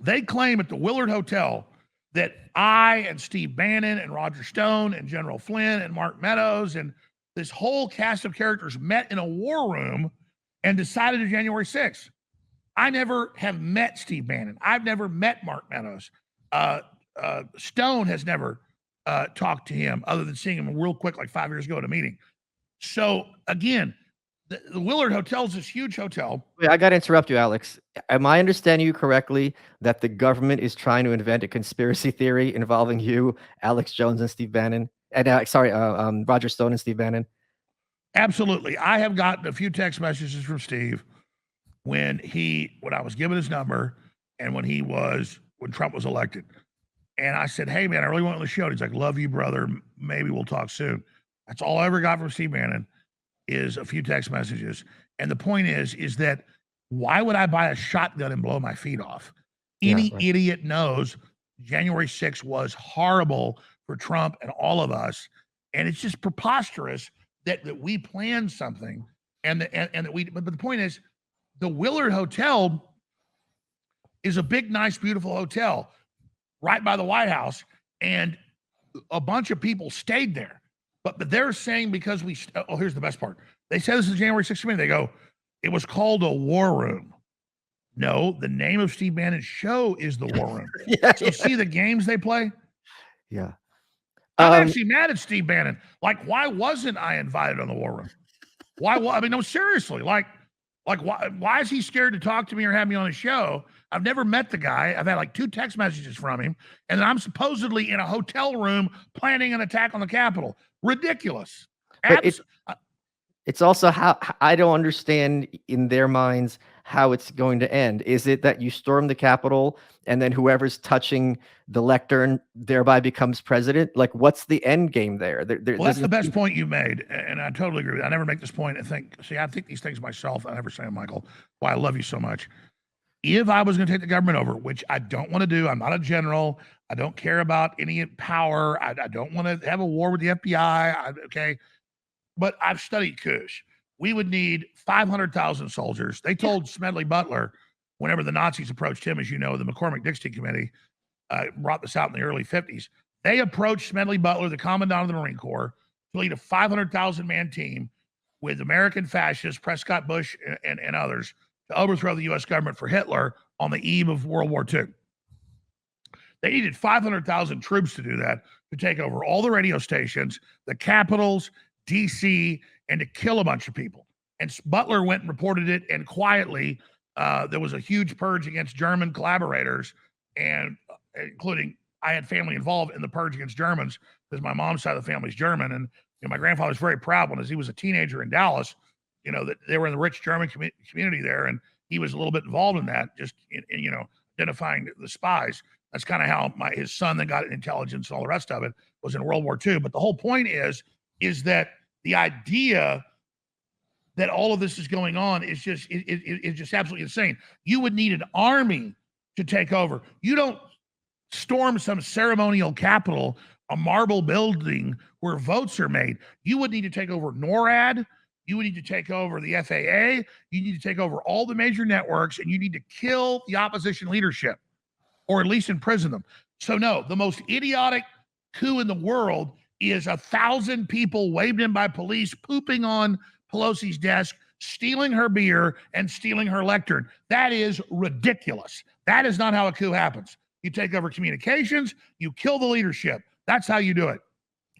they claim at the Willard Hotel that I and Steve Bannon and Roger Stone and General Flynn and Mark Meadows and this whole cast of characters met in a war room and decided on January 6th. I never have met Steve Bannon. I've never met Mark Meadows. Stone has never talked to him other than seeing him real quick like 5 years ago at a meeting. So again, the Willard Hotel is this huge hotel. Wait, I got to interrupt you, Alex. Am I understanding you correctly that the government is trying to invent a conspiracy theory involving you, Alex Jones, and Steve Bannon? And Roger Stone and Steve Bannon? Absolutely. I have gotten a few text messages from Steve when I was given his number and when Trump was elected. And I said, hey, man, I really want on the show. And he's like, love you, brother. Maybe we'll talk soon. That's all I ever got from Steve Bannon is a few text messages. And the point is that why would I buy a shotgun and blow my feet off? Any idiot knows January 6th was horrible for Trump and all of us. And it's just preposterous that we planned something but the point is the Willard Hotel is a big, nice, beautiful hotel right by the White House. And a bunch of people stayed there. But they're saying because here's the best part. They said this is January 6th meeting. They go, it was called a war room. No, the name of Steve Bannon's show is the war room. See the games they play? Yeah. I'm actually mad at Steve Bannon. Like, why wasn't I invited on the war room? Why? I mean, no, seriously. Like why is he scared to talk to me or have me on his show? I've never met the guy. I've had like 2 text messages from him, and then I'm supposedly in a hotel room planning an attack on the Capitol. Ridiculous. It's also how I don't understand in their minds how it's going to end. Is it that you storm the Capitol and then whoever's touching the lectern thereby becomes president? Like, what's the end game there? Well, that's the best point you made, and I totally agree with it. I never make this point and think these things myself. I never say them, Michael, why I love you so much. If I was going to take the government over, which I don't want to do, I'm not a general. I don't care about any power. I don't want to have a war with the FBI. Okay. But I've studied coups. We would need 500,000 soldiers. They told Smedley Butler, whenever the Nazis approached him, as you know, the McCormick-Dixie Committee brought this out in the early 50s. They approached Smedley Butler, the commandant of the Marine Corps, to lead a 500,000-man team with American fascists, Prescott Bush and others, to overthrow the U.S. government for Hitler on the eve of World War II. They needed 500,000 troops to do that, to take over all the radio stations, the capitals, D.C., and to kill a bunch of people. And Butler went and reported it, and quietly there was a huge purge against German collaborators, and including I had family involved in the purge against Germans because my mom's side of the family is German. And my grandfather was very proud when, as he was a teenager in Dallas, that they were in the rich German community there, and he was a little bit involved in that, just in identifying the spies. That's kind of how his son that got intelligence and all the rest of it was in World War II. But the whole point is that the idea that all of this is going on is just it's just absolutely insane. You would need an army to take over. You don't storm some ceremonial capital, a marble building where votes are made. You would need to take over NORAD. You would need to take over the FAA. You need to take over all the major networks, and you need to kill the opposition leadership, or at least imprison them. So no, the most idiotic coup in the world is 1,000 people waved in by police, pooping on Pelosi's desk, stealing her beer, and stealing her lectern. That is ridiculous. That is not how a coup happens. You take over communications, you kill the leadership. That's how you do it.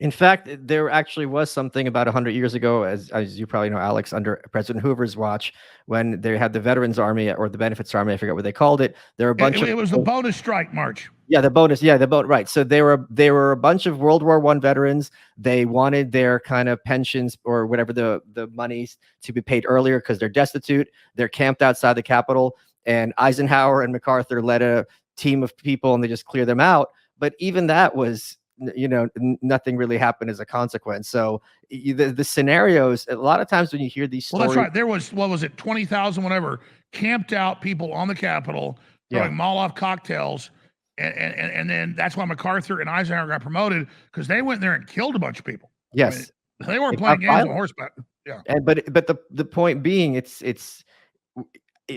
In fact, there actually was something about 100 years ago, as you probably know, Alex, under President Hoover's watch, when they had the Veterans Army or the Benefits Army, I forget what they called it. There were a bunch of... It was the bonus strike march. Yeah, the bonus. Yeah, right. So they were a bunch of World War I veterans. They wanted their kind of pensions or whatever the monies to be paid earlier because they're destitute. They're camped outside the Capitol, and Eisenhower and MacArthur led a team of people and they just cleared them out. But even that was, nothing really happened as a consequence. So the scenarios, a lot of times when you hear these stories... Well, that's right. There was, 20,000, whatever, camped out people on the Capitol throwing Molotov cocktails. And then that's why MacArthur and Eisenhower got promoted, because they went there and killed a bunch of people. Yes. I mean, they weren't playing games on horseback. Yeah. But the point being,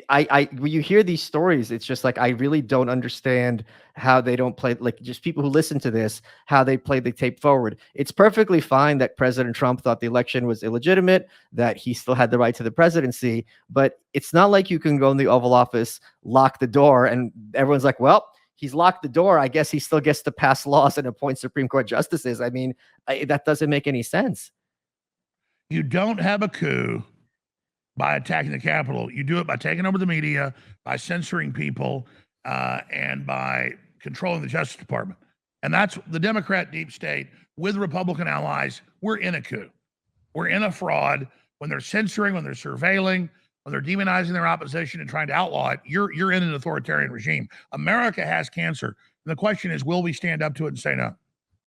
when you hear these stories, it's just like, I really don't understand how they don't play, like, just people who listen to this, how they play the tape forward. It's perfectly fine that President Trump thought the election was illegitimate, that he still had the right to the presidency, but it's not like you can go in the Oval Office, lock the door, and everyone's like, well, he's locked the door, I guess he still gets to pass laws and appoint Supreme Court justices. I mean, that doesn't make any sense. You don't have a coup by attacking the Capitol. You do it by taking over the media, by censoring people, and by controlling the Justice Department. And that's the Democrat deep state with Republican allies. We're in a coup. We're in a fraud. When they're censoring, when they're surveilling, when they're demonizing their opposition and trying to outlaw it, you're in an authoritarian regime. America has cancer. And the question is, will we stand up to it and say no?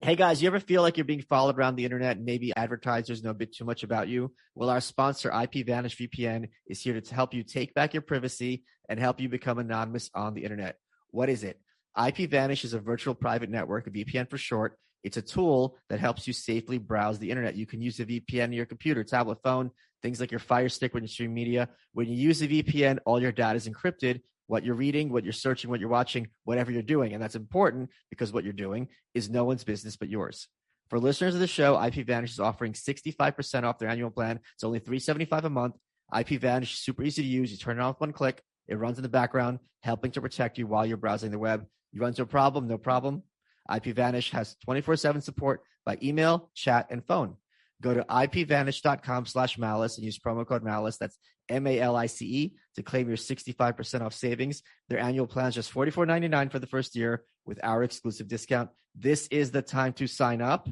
Hey guys, you ever feel like you're being followed around the internet and maybe advertisers know a bit too much about you? Well, our sponsor, Ipvanish VPN, is here to help you take back your privacy and help you become anonymous on the internet. What is it? Ipvanish is a virtual private network, a VPN for short. It's a tool that helps you safely browse the internet. You can use a VPN on your computer, tablet, phone, things like your Fire Stick when you stream media. When you use a VPN, all your data is encrypted. What you're reading, what you're searching, what you're watching, whatever you're doing. And that's important because what you're doing is no one's business but yours. For listeners of the show, Ipvanish is offering 65% off their annual plan. It's only $375 a month. Ipvanish is super easy to use. You turn it on with one click. It runs in the background, helping to protect you while you're browsing the web. You run into a problem, no problem. Ipvanish has 24/7 support by email, chat, and phone. Go to ipvanish.com/malice and use promo code malice. That's MALICE to claim your 65% off savings. Their annual plan is just $44.99 for the first year with our exclusive discount. This is the time to sign up.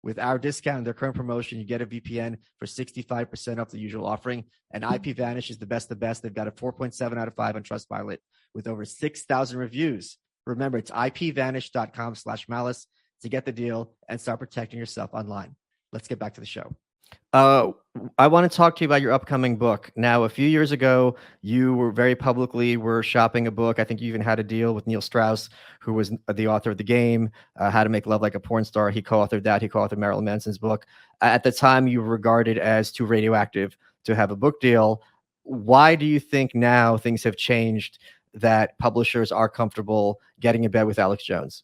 With our discount, their current promotion, you get a VPN for 65% off the usual offering. And Ipvanish is the best of the best. They've got a 4.7 out of 5 on Trustpilot with over 6,000 reviews. Remember, it's ipvanish.com/malice to get the deal and start protecting yourself online. Let's get back to the show. I want to talk to you about your upcoming book. Now, a few years ago, you were very publicly shopping a book. I think you even had a deal with Neil Strauss, who was the author of The Game, How to Make Love Like a Porn Star. He co-authored that. He co-authored Marilyn Manson's book. At the time, you were regarded as too radioactive to have a book deal. Why do you think now things have changed that publishers are comfortable getting in bed with Alex Jones?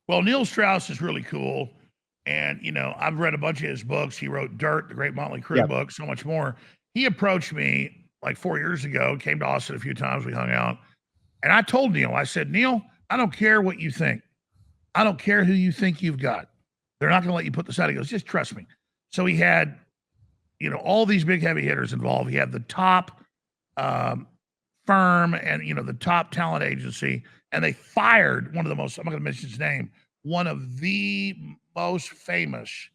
Well, Neil Strauss is really cool. And, I've read a bunch of his books. He wrote Dirt, the great Motley Crue book, so much more. He approached me like 4 years ago, came to Austin a few times. We hung out. And I told Neil, I said, Neil, I don't care what you think. I don't care who you think you've got. They're not going to let you put this out. He goes, just trust me. So he had, all these big heavy hitters involved. He had the top firm and, the top talent agency. And they fired one of the most, I'm not going to mention his name, one of the most famous,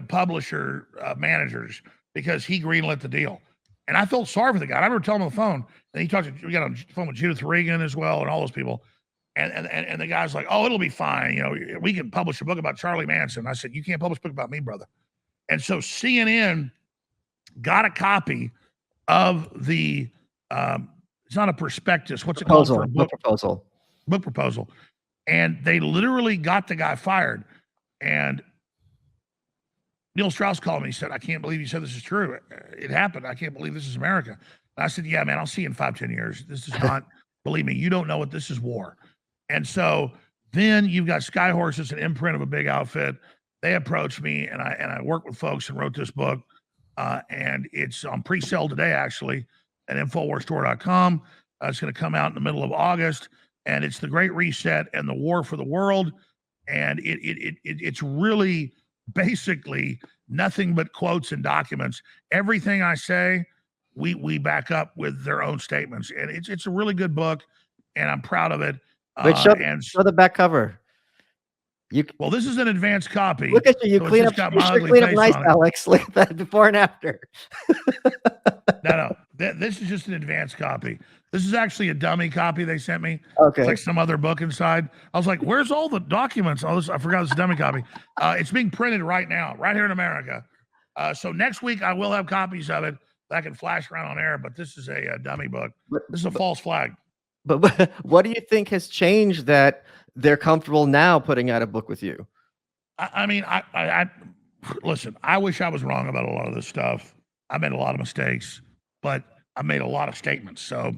publisher managers, because he greenlit the deal. And I felt sorry for the guy. I remember telling him on the phone, and he talked to, we got on the phone with Judith Regan as well, and all those people. And the guy's like, oh, it'll be fine. You know, we can publish a book about Charlie Manson. I said, you can't publish a book about me, brother. And so CNN got a copy of the, it's not a prospectus. What's it called for a book? Book proposal. And they literally got the guy fired. And Neil Strauss called me. He said, I can't believe you said this is true. It happened. I can't believe this is America. And I said, yeah, man, I'll see you in 5-10 years. This is not, believe me, you don't know what this is war. And so then you've got Skyhorse, it's an imprint of a big outfit. They approached me, and I worked with folks and wrote this book. And it's on pre-sale today, actually, at InfoWarsStore.com. It's going to come out in the middle of August. And it's the Great Reset and the War for the World. And it's really basically nothing but quotes and documents. Everything I say, we back up with their own statements. And it's a really good book, and I'm proud of it. But show the back cover. Well, this is an advanced copy. Look at you. You clean up nice, Alex. Look at that before and after. No. This is just an advanced copy. This is actually a dummy copy they sent me. Okay. It's like some other book inside. I was like, where's all the documents? Oh, I forgot it's a dummy copy. It's being printed right now, right here in America. So next week I will have copies of it that I can flash around on air, but this is a dummy book. This is a false flag. But what do you think has changed that they're comfortable now putting out a book with you? I mean, listen, I wish I was wrong about a lot of this stuff. I made a lot of mistakes, but I made a lot of statements. So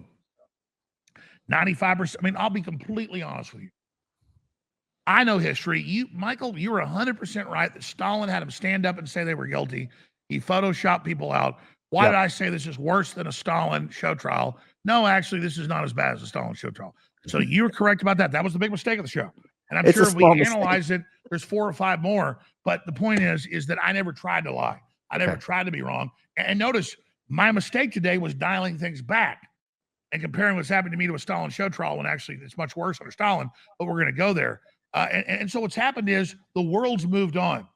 95%, I mean, I'll be completely honest with you. I know history. Michael, you were 100% right that Stalin had them stand up and say they were guilty. He photoshopped people out. Why did I say this is worse than a Stalin show trial? No, actually, this is not as bad as a Stalin show trial. So you were correct about that. That was the big mistake of the show. And I'm sure if we analyze it, there's 4 or 5 more. But the point is that I never tried to lie. I never tried to be wrong. And notice my mistake today was dialing things back and comparing what's happened to me to a Stalin show trial when actually it's much worse under Stalin, but we're going to go there. And so what's happened is the world's moved on.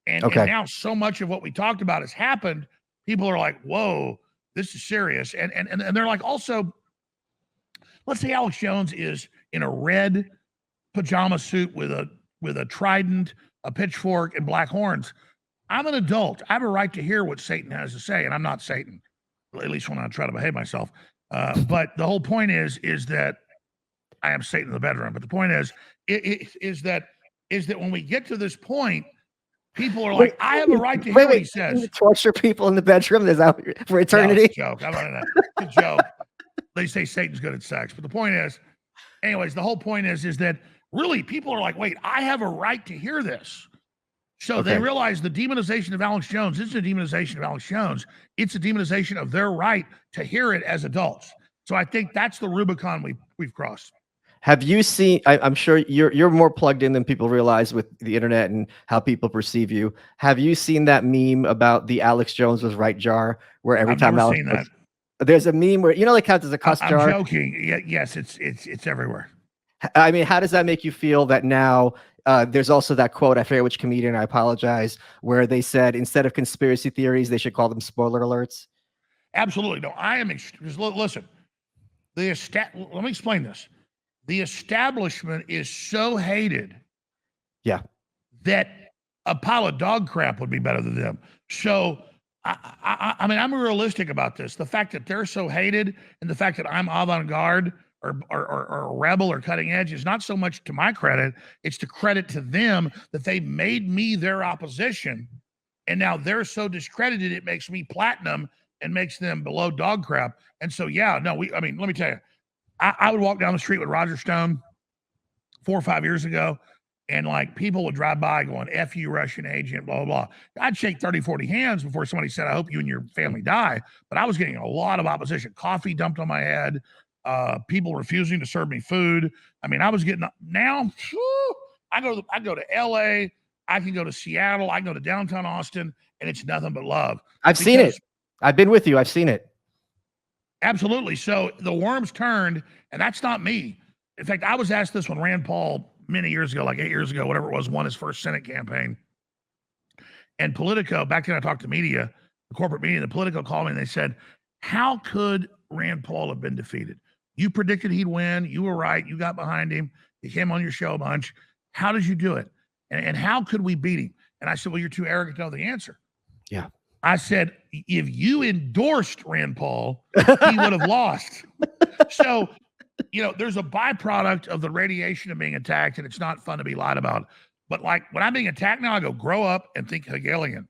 And now so much of what we talked about has happened. People are like, whoa, this is serious. And they're like, also, let's say Alex Jones is in a red pajama suit with a trident, a pitchfork, and black horns. I'm an adult. I have a right to hear what Satan has to say, and I'm not Satan, at least when I try to behave myself. But the whole point is that I am Satan in the bedroom. But the point is that when we get to this point, people are like, I have a right to hear what he says. You torture people in the bedroom? Is that for eternity? No, it's a joke. I'm running that. It's a joke. They say Satan's good at sex. But the point is, anyways, the whole point is that really people are like, wait, I have a right to hear this. So they realize the demonization of Alex Jones isn't a demonization of Alex Jones. It's a demonization of their right to hear it as adults. So I think that's the Rubicon we've crossed. Have you seen, I'm sure you're more plugged in than people realize with the internet and how people perceive you. Have you seen that meme about the Alex Jones was right jar, where every time Alex seen that. There's a meme where, you know, like counts as a cuss jar? I'm joking. Yes, it's everywhere. I mean, how does that make you feel that now there's also that quote, I forget which comedian, I apologize, where they said instead of conspiracy theories, they should call them spoiler alerts? Absolutely. No, I am. Listen, let me explain this. The establishment is so hated that a pile of dog crap would be better than them. So, I mean, I'm realistic about this. The fact that they're so hated and the fact that I'm avant-garde or a rebel or cutting edge is not so much to my credit. It's to credit to them that they made me their opposition. And now they're so discredited, it makes me platinum and makes them below dog crap. And so, let me tell you, I would walk down the street with Roger Stone 4 or 5 years ago, and like people would drive by going, F you, Russian agent, blah, blah, blah. I'd shake 30, 40 hands before somebody said, I hope you and your family die. But I was getting a lot of opposition, coffee dumped on my head, people refusing to serve me food. I mean, I was getting, now, I go to LA, I can go to Seattle, I can go to downtown Austin, and it's nothing but love. I've seen it. I've been with you. I've seen it. Absolutely. So the worms turned, and that's not me. In fact, I was asked this when Rand Paul many years ago, like 8 years ago, whatever it was, won his first Senate campaign. And Politico, back then I talked to media, the corporate media, the Politico called me and they said, how could Rand Paul have been defeated? You predicted he'd win. You were right. You got behind him. He came on your show a bunch. How did you do it? And how could we beat him? And I said, well, you're too arrogant to know the answer. Yeah. I said, if you endorsed Rand Paul, he would have lost. So, there's a byproduct of the radiation of being attacked, and it's not fun to be lied about. But like when I'm being attacked now, I go, grow up and think Hegelian.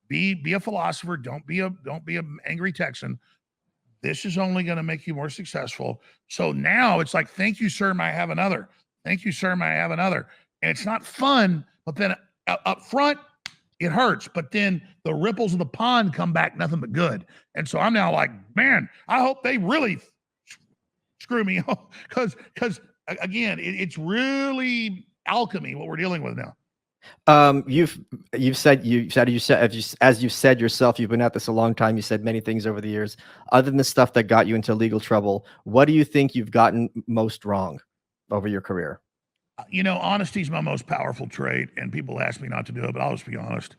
Be a philosopher. Don't be an angry Texan. This is only going to make you more successful. So now it's like, thank you, sir. May I have another? Thank you, sir. May I have another? And it's not fun, but then up front, it hurts. But then the ripples of the pond come back nothing but good. And so I'm now like, man, I hope they really screw me up because again, it's really alchemy what we're dealing with now. You've said as you've said yourself, you've been at this a long time. You said many things over the years. Other than the stuff that got you into legal trouble, what do you think you've gotten most wrong over your career? Honesty is my most powerful trait, and people ask me not to do it, but I'll just be honest.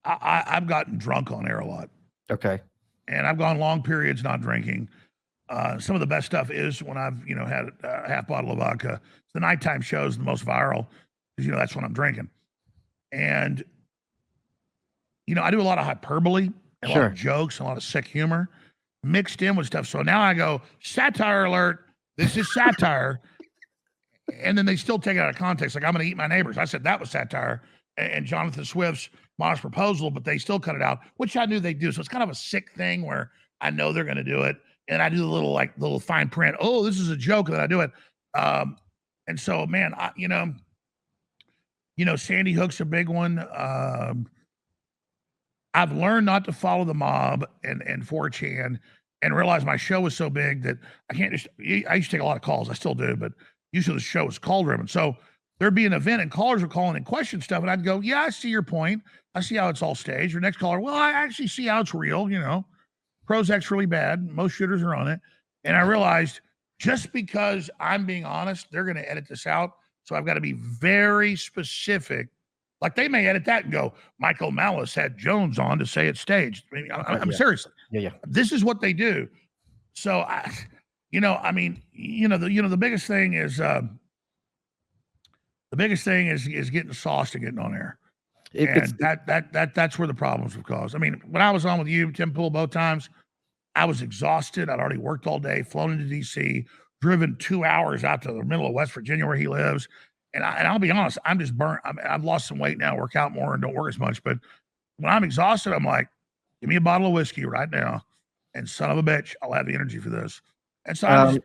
I've gotten drunk on air a lot. Okay. And I've gone long periods not drinking. Some of the best stuff is when I've, had a half bottle of vodka. The nighttime show is the most viral because, that's when I'm drinking. And, I do a lot of hyperbole, and a lot of jokes, and a lot of sick humor mixed in with stuff. So now I go, satire alert. This is satire. And then they still take it out of context. Like, I'm going to eat my neighbors. I said that was satire. And Jonathan Swift's modest proposal, but they still cut it out, which I knew they'd do. So it's kind of a sick thing where I know they're going to do it. And I do the little fine print. Oh, this is a joke. And then I do it. And so, man, Sandy Hook's a big one. I've learned not to follow the mob and 4chan and realize my show was so big that I used to take a lot of calls. I still do, but usually the show is call driven. So there'd be an event and callers were calling in question stuff. And I'd go, yeah, I see your point. I see how it's all staged. Your next caller, well, I actually see how it's real. Prozac's really bad. Most shooters are on it. And I realized just because I'm being honest, they're going to edit this out. So I've got to be very specific. Like they may edit that and go, Michael Malice had Jones on to say it's staged. I'm seriously. Yeah. This is what they do. So the biggest thing is getting sauced and getting on air. That's where the problems have caused. I mean, when I was on with you, Tim Pool, both times, I was exhausted. I'd already worked all day, flown into DC, driven 2 hours out to the middle of West Virginia where he lives. And I'll be honest, I'm just burnt. I've lost some weight now, work out more and don't work as much. But when I'm exhausted, I'm like, give me a bottle of whiskey right now. And son of a bitch, I'll have the energy for this. And so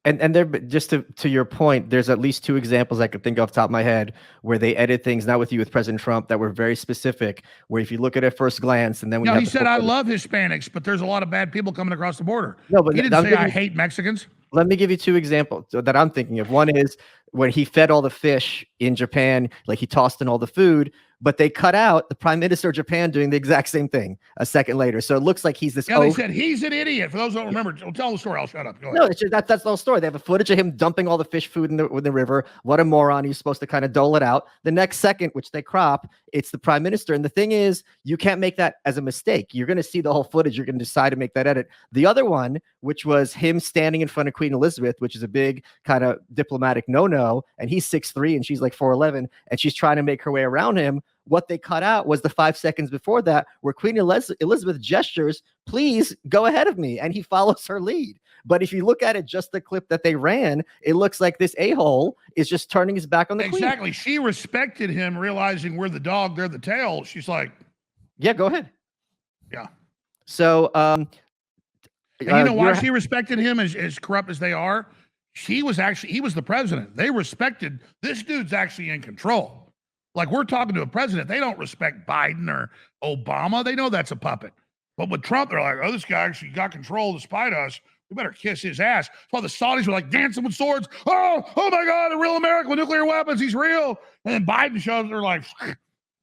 And there, just to your point, there's at least two examples I could think off the top of my head where they edit things, not with you, with President Trump, that were very specific, where if you look at it first glance and then he said, I love Hispanics, but there's a lot of bad people coming across the border. No, but he didn't say I hate Mexicans. Let me give you two examples that I'm thinking of. One is when he fed all the fish in Japan, like he tossed in all the food, but they cut out the Prime Minister of Japan doing the exact same thing a second later. So it looks like he's this. Yeah, they said he's an idiot. For those who don't remember, tell the story. I'll shut up. Go ahead. No, it's just, that's the whole story. They have a footage of him dumping all the fish food in the river. What a moron. He's supposed to kind of dole it out. The next second, which they crop, it's the Prime Minister. And the thing is, you can't make that as a mistake. You're going to see the whole footage. You're going to decide to make that edit. The other one, which was him standing in front of Queen Elizabeth, which is a big kind of diplomatic no-no, and he's 6'3" and she's like 4'11", and she's trying to make her way around him. What they cut out was the 5 seconds before that, where Queen Elizabeth gestures, please go ahead of me, and he follows her lead. But if you look at it, just the clip that they ran, it looks like this a-hole is just turning his back on the Queen. Exactly. She respected him, realizing we're the dog, they're the tail. She's like, yeah, go ahead. Yeah. So, and you know why she respected him, as corrupt as they are? He was the president. They respected this dude's actually in control. Like, we're talking to a president. They don't respect Biden or Obama. They know that's a puppet. But with Trump, they're like, oh, this guy actually got control despite us. We better kiss his ass. That's why the Saudis were like dancing with swords. Oh my God, a real America with nuclear weapons. He's real. And then Biden shows up, they're like,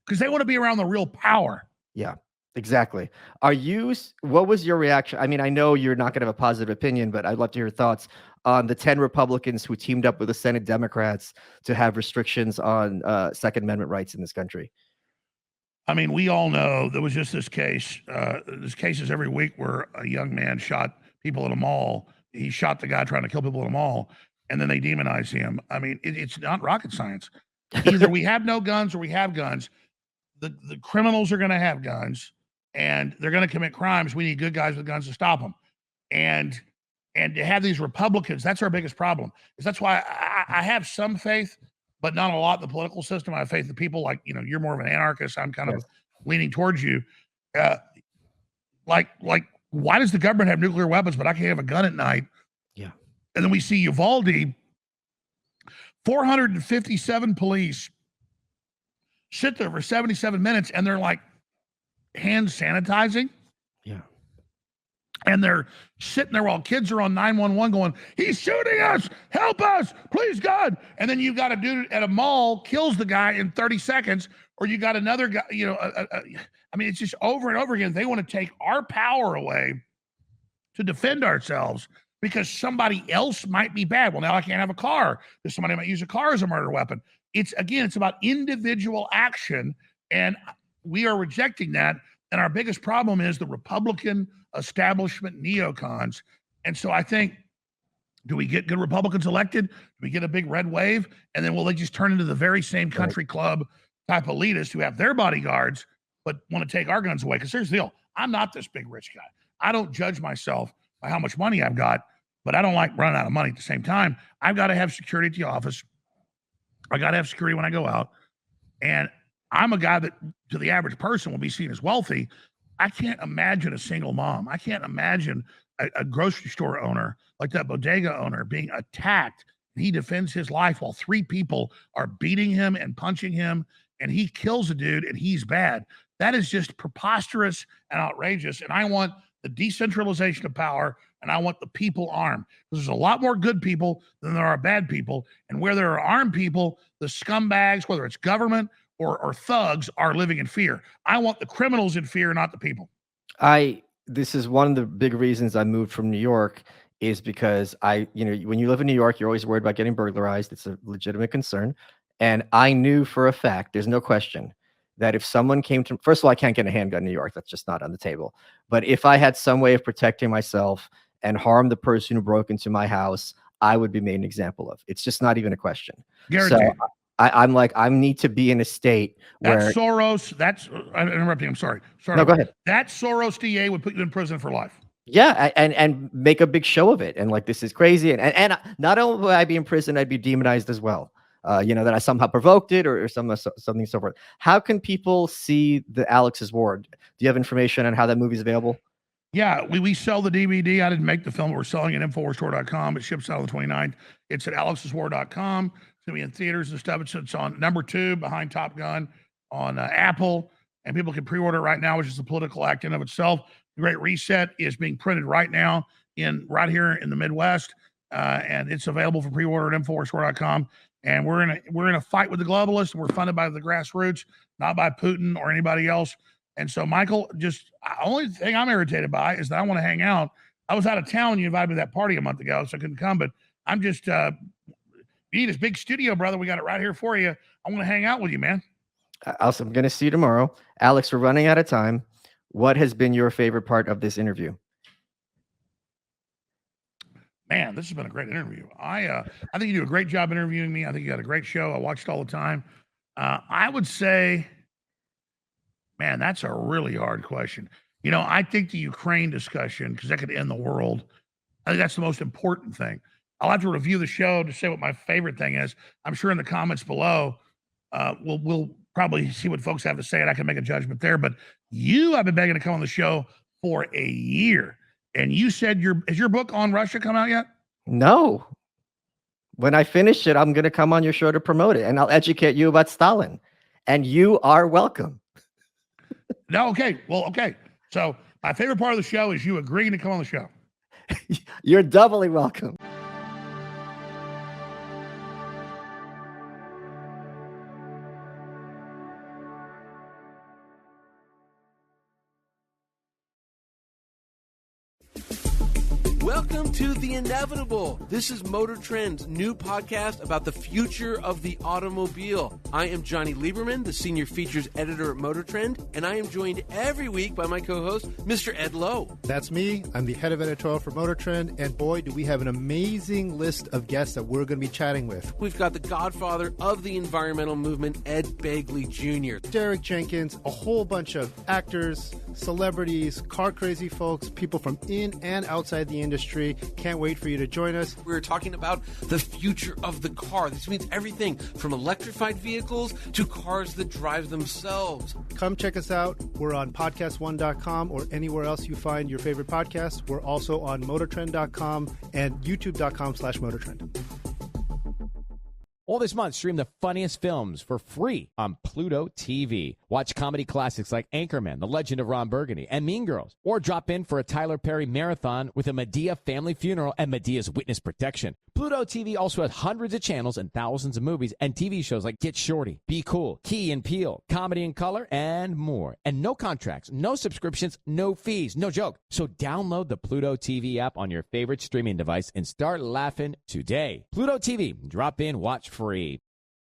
because they want to be around the real power. Yeah, exactly. What was your reaction? I mean, I know you're not going to have a positive opinion, but I'd love to hear your thoughts on the 10 Republicans who teamed up with the Senate Democrats to have restrictions on Second Amendment rights in this country. I mean, we all know there was just this case. There's cases every week where a young man shot people at a mall. He shot the guy trying to kill people at a mall, and then they demonize him. I mean, it's not rocket science. Either we have no guns or we have guns. The criminals are going to have guns, and they're going to commit crimes. We need good guys with guns to stop them. And to have these Republicans, that's our biggest problem. That's why I have some faith, but not a lot in the political system. I have faith in people like, you're more of an anarchist. I'm kind of leaning towards you. Like, why does the government have nuclear weapons, but I can't have a gun at night? Yeah. And then we see Uvalde, 457 police sit there for 77 minutes, and they're like hand sanitizing. Yeah. And they're sitting there while kids are on 911 going, he's shooting us, help us, please God. And then you've got a dude at a mall kills the guy in 30 seconds, or you got another guy, I mean, it's just over and over again. They want to take our power away to defend ourselves because somebody else might be bad. Well, now I can't have a car because somebody might use a car as a murder weapon. It's about individual action, and we are rejecting that. And our biggest problem is the Republican establishment neocons. And so I think, do we get good Republicans elected? Do we get a big red wave? And then will they just turn into the very same country club type elitists who have their bodyguards but want to take our guns away? Because here's the deal. I'm not this big rich guy. I don't judge myself by how much money I've got, but I don't like running out of money at the same time. I've got to have security at the office. I got to have security when I go out. And I'm a guy that, to the average person, will be seen as wealthy. I can't imagine a single mom. I can't imagine a grocery store owner, like that bodega owner, being attacked. He defends his life while 3 people are beating him and punching him, and he kills a dude, and he's bad. That is just preposterous and outrageous. And I want the decentralization of power, and I want the people armed. There's a lot more good people than there are bad people. And where there are armed people, the scumbags, whether it's government or thugs, are living in fear. I want the criminals in fear, not the people. This is one of the big reasons I moved from New York, is because when you live in New York, you're always worried about getting burglarized. It's a legitimate concern. And I knew for a fact, there's no question, that if someone came to, first of all, I can't get a handgun in New York. That's just not on the table. But if I had some way of protecting myself and harm the person who broke into my house, I would be made an example of. It's just not even a question. Guaranteed. So I'm like, I need to be in a state where that's Soros. I'm interrupting. I'm sorry. No, go ahead. That Soros DA would put you in prison for life. Yeah, and make a big show of it, and like, this is crazy, and not only would I be in prison, I'd be demonized as well. That I somehow provoked it or something so forth. How can people see the Alex's Ward? Do you have information on how that movie is available? Yeah, we sell the DVD. I didn't make the film. We're selling it at InfoWarsStore.com. It ships out on the 29th. It's at Alex'sWar.com. It's going to be in theaters and stuff. It's on number 2 behind Top Gun on Apple. And people can pre-order it right now, which is a political act in of itself. The Great Reset is being printed right now right here in the Midwest. And it's available for pre-order at InfoWarsStore.com. And we're in a fight with the globalists. We're funded by the grassroots, not by Putin or anybody else. And so, Michael, just only thing I'm irritated by is that I want to hang out. I was out of town when you invited me to that party a month ago, so I couldn't come. But I'm just, you need this big studio, brother. We got it right here for you. I want to hang out with you, man. Awesome. I'm going to see you tomorrow. Alex, we're running out of time. What has been your favorite part of this interview? Man, this has been a great interview. I think you do a great job interviewing me. I think you got a great show. I watched it all the time. I would say, man, that's a really hard question. I think the Ukraine discussion, because that could end the world, I think that's the most important thing. I'll have to review the show to say what my favorite thing is. I'm sure in the comments below, we'll probably see what folks have to say, and I can make a judgment there. But I've been begging to come on the show for a year. And you said has your book on Russia come out yet? No. When I finish it, I'm going to come on your show to promote it, and I'll educate you about Stalin. And you are welcome. No, okay. Well, okay. So my favorite part of the show is you agreeing to come on the show. You're doubly welcome. Welcome to The Inevitable. This is Motor Trend's new podcast about the future of the automobile. I am Johnny Lieberman, the senior features editor at Motor Trend, and I am joined every week by my co-host, Mr. Ed Lowe. That's me. I'm the head of editorial for Motor Trend, and boy, do we have an amazing list of guests that we're going to be chatting with. We've got the godfather of the environmental movement, Ed Begley Jr., Derek Jenkins, a whole bunch of actors, celebrities, car crazy folks, people from in and outside the industry. Can't wait for you to join us. We're talking about the future of the car. This means everything from electrified vehicles to cars that drive themselves. Come check us out. We're on podcast1.com or anywhere else you find your favorite podcasts. We're also on motortrend.com and youtube.com/motortrend. All this month, stream the funniest films for free on Pluto TV. Watch comedy classics like Anchorman, The Legend of Ron Burgundy, and Mean Girls. Or drop in for a Tyler Perry marathon with a Medea family funeral and Medea's witness protection. Pluto TV also has hundreds of channels and thousands of movies and TV shows like Get Shorty, Be Cool, Key and Peele, Comedy in Color, and more. And no contracts, no subscriptions, no fees, no joke. So download the Pluto TV app on your favorite streaming device and start laughing today. Pluto TV, drop in, watch free.